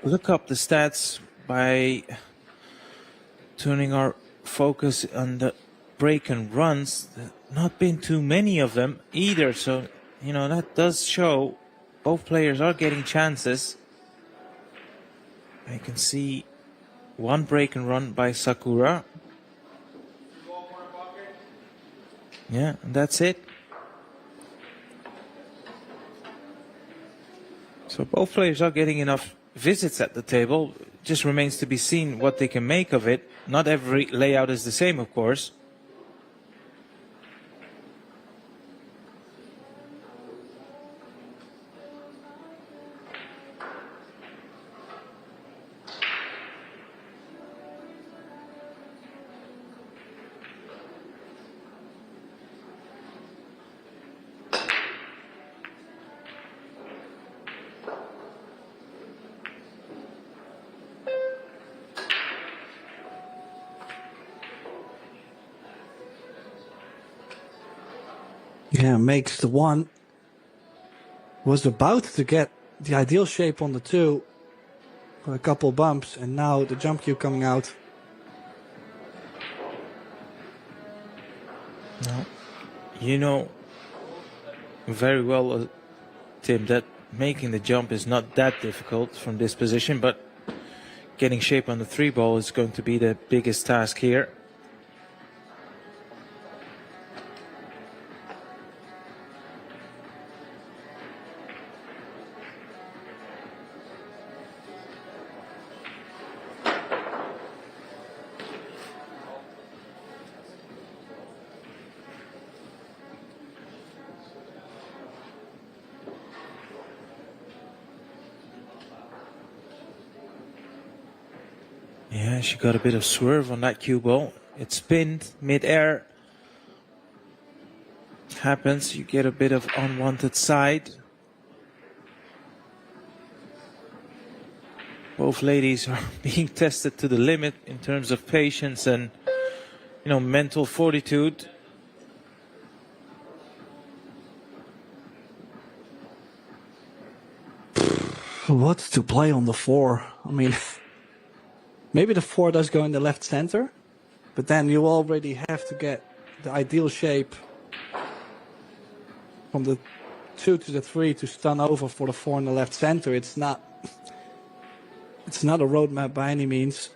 [SPEAKER 2] look up the stats by turning our focus on the break and runs. Not been too many of them either. So, that does show both players are getting chances. I can see 1 break and run by Sakura. Yeah, and that's it. So both players are getting enough visits at the table. Just remains to be seen what they can make of it. Not every layout is the same, of course.
[SPEAKER 1] Yeah, makes the 1. Was about to get the ideal shape on the 2. A couple bumps, and now the jump cue coming out.
[SPEAKER 2] No. You know very well, Tim, that making the jump is not that difficult from this position, but getting shape on the 3 ball is going to be the biggest task here. Yeah, she got a bit of swerve on that cue ball. It spinned mid-air. Happens, you get a bit of unwanted side. Both ladies are being tested to the limit in terms of patience and, mental fortitude.
[SPEAKER 1] What to play on the 4? I mean, maybe the 4 does go in the left center, but then you already have to get the ideal shape from the 2 to the 3 to stun over for the 4 in the left center. It's not a roadmap by any means.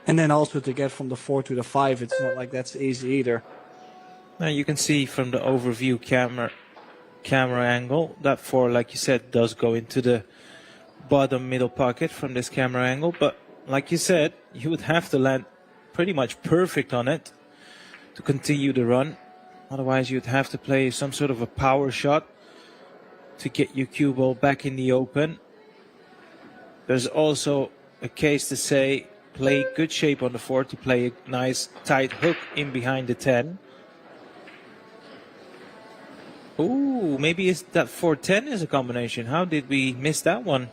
[SPEAKER 1] And then also to get from the 4 to the 5, it's not like that's easy either.
[SPEAKER 2] Now you can see from the overview camera angle that 4, like you said, does go into the bottom middle pocket from this camera angle. But like you said, you would have to land pretty much perfect on it to continue the run. Otherwise, you'd have to play some sort of a power shot to get your cue ball back in the open. There's also a case to say, play good shape on the 4 to play a nice tight hook in behind the 10. Ooh, maybe it's that 4-10 is a combination. How did we miss that one?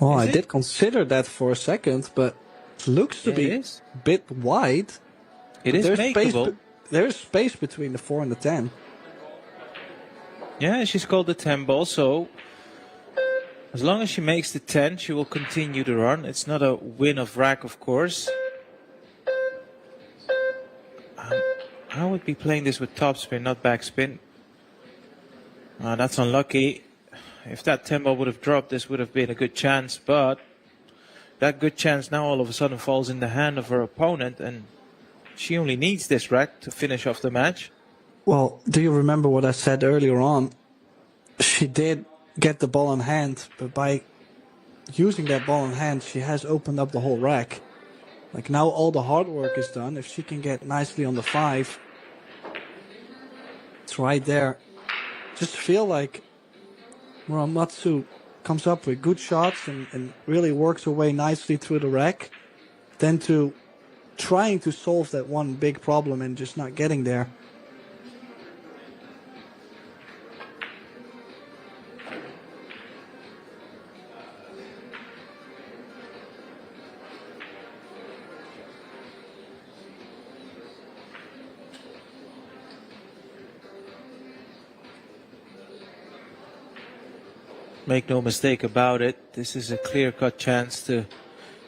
[SPEAKER 1] Oh, I did consider that for a second, but it looks to be a bit wide.
[SPEAKER 2] It is makeable.
[SPEAKER 1] There's space between the 4 and the 10.
[SPEAKER 2] Yeah, she's called the 10 ball, so as long as she makes the 10, she will continue to run. It's not a win of rack, of course. I would be playing this with topspin, not backspin. That's unlucky. If that 10 ball would have dropped, this would have been a good chance, but that good chance now all of a sudden falls in the hand of her opponent, and she only needs this rack to finish off the match.
[SPEAKER 1] Well, do you remember what I said earlier on? She did get the ball in hand, but by using that ball in hand, she has opened up the whole rack. Like now all the hard work is done. If she can get nicely on the 5, it's right there. Just feel like Muramatsu comes up with good shots and really works her way nicely through the rack, then to trying to solve that one big problem and just not getting there.
[SPEAKER 2] Make no mistake about it, this is a clear-cut chance to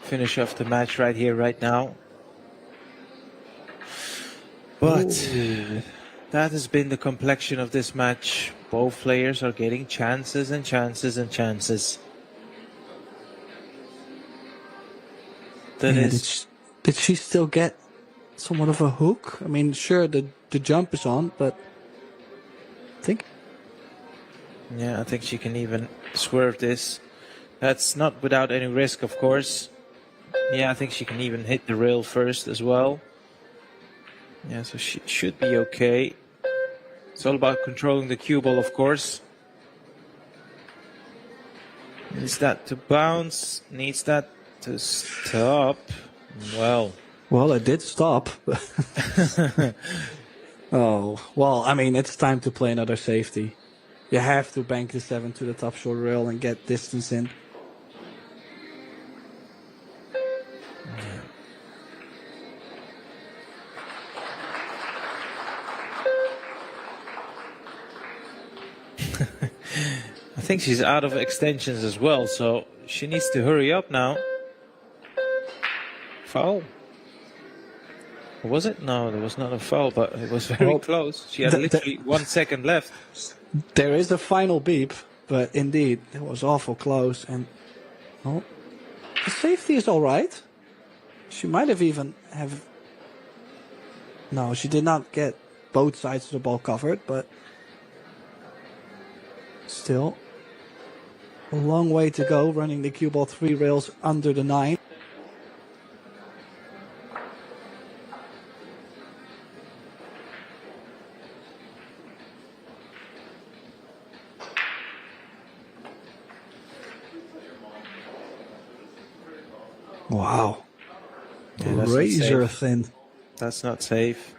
[SPEAKER 2] finish off the match right here, right now. But that has been the complexion of this match. Both players are getting chances and chances and chances.
[SPEAKER 1] Did she still get somewhat of a hook? I mean, sure, the jump is on, but I think...
[SPEAKER 2] Yeah, I think she can even swerve this. That's not without any risk, of course. Yeah, I think she can even hit the rail first as well. Yeah, so she should be okay. It's all about controlling the cue ball, of course. Needs that to bounce, needs that to stop. Well,
[SPEAKER 1] it did stop. Oh, well, I mean, it's time to play another safety. You have to bank the 7 to the top short rail and get distance in.
[SPEAKER 2] I think she's out of extensions as well, so she needs to hurry up now. Foul? Was it? No, there was not a foul, but it was very close. She had literally 1 second left.
[SPEAKER 1] There is a final beep, but indeed, it was awful close. And the safety is all right. She might have even have... No, she did not get both sides of the ball covered, but still a long way to go running the cue ball 3 rails under the 9. Wow.
[SPEAKER 2] Yeah, that's not
[SPEAKER 1] Razor
[SPEAKER 2] safe.
[SPEAKER 1] thin.
[SPEAKER 2] That's not safe.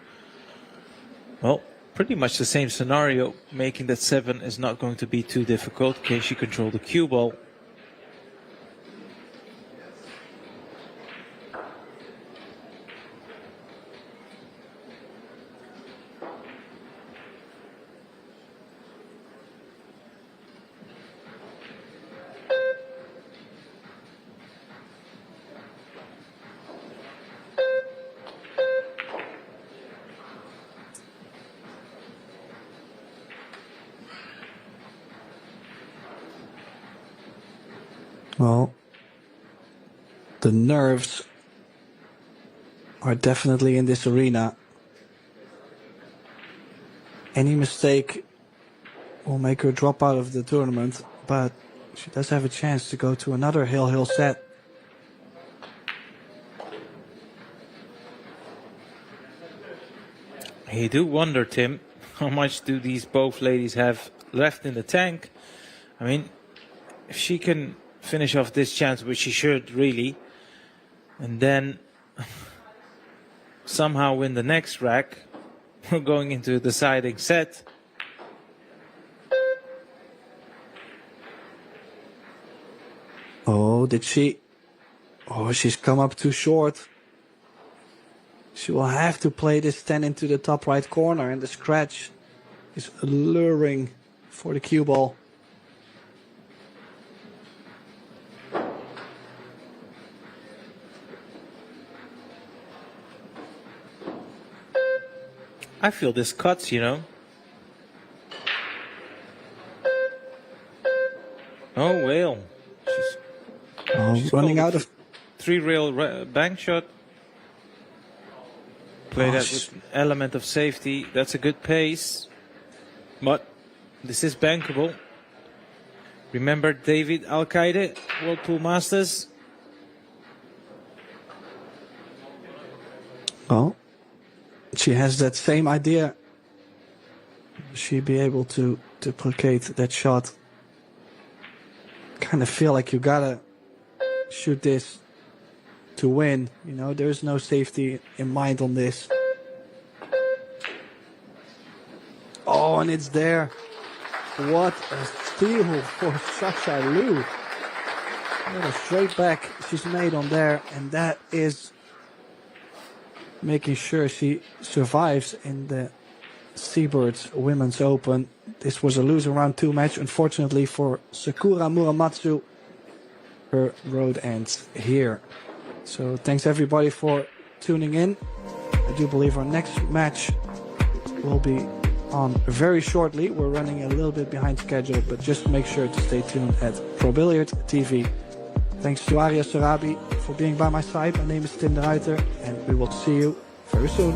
[SPEAKER 2] Well, pretty much the same scenario. Making that 7 is not going to be too difficult. Can she control the cue ball?
[SPEAKER 1] Well, the nerves are definitely in this arena. Any mistake will make her drop out of the tournament, but she does have a chance to go to another hill set.
[SPEAKER 2] You do wonder, Tim, how much do these both ladies have left in the tank? I mean, if she can finish off this chance, which she should really, and then somehow win the next rack, we're going into a deciding set.
[SPEAKER 1] Oh, did she? Oh, she's come up too short. She will have to play this 10 into the top right corner, and the scratch is alluring for the cue ball.
[SPEAKER 2] I feel this cuts, you know. Oh, well. She's
[SPEAKER 1] Running out of...
[SPEAKER 2] 3-rail bank shot. Play that with an element of safety. That's a good pace. But this is bankable. Remember David Al-Qaeda, World Pool Masters?
[SPEAKER 1] Oh, she has that same idea. She'd be able to duplicate that shot. Kind of feel like you gotta shoot this to win. You know, there's no safety in mind on this. Oh, and it's there. What a steal for Shasha Liu. What a straight back she's made on there, and that is making sure she survives in the Seyberts Women's Open. This was a loser round 2 match. Unfortunately for Sakura Muramatsu, her road ends here. So thanks everybody for tuning in. I do believe our next match will be on very shortly. We're running a little bit behind schedule, but just make sure to stay tuned at Pro Billiard TV. Thanks to Arya Sorabi for being by my side. My name is Tim de Ruiter, and we will see you very soon.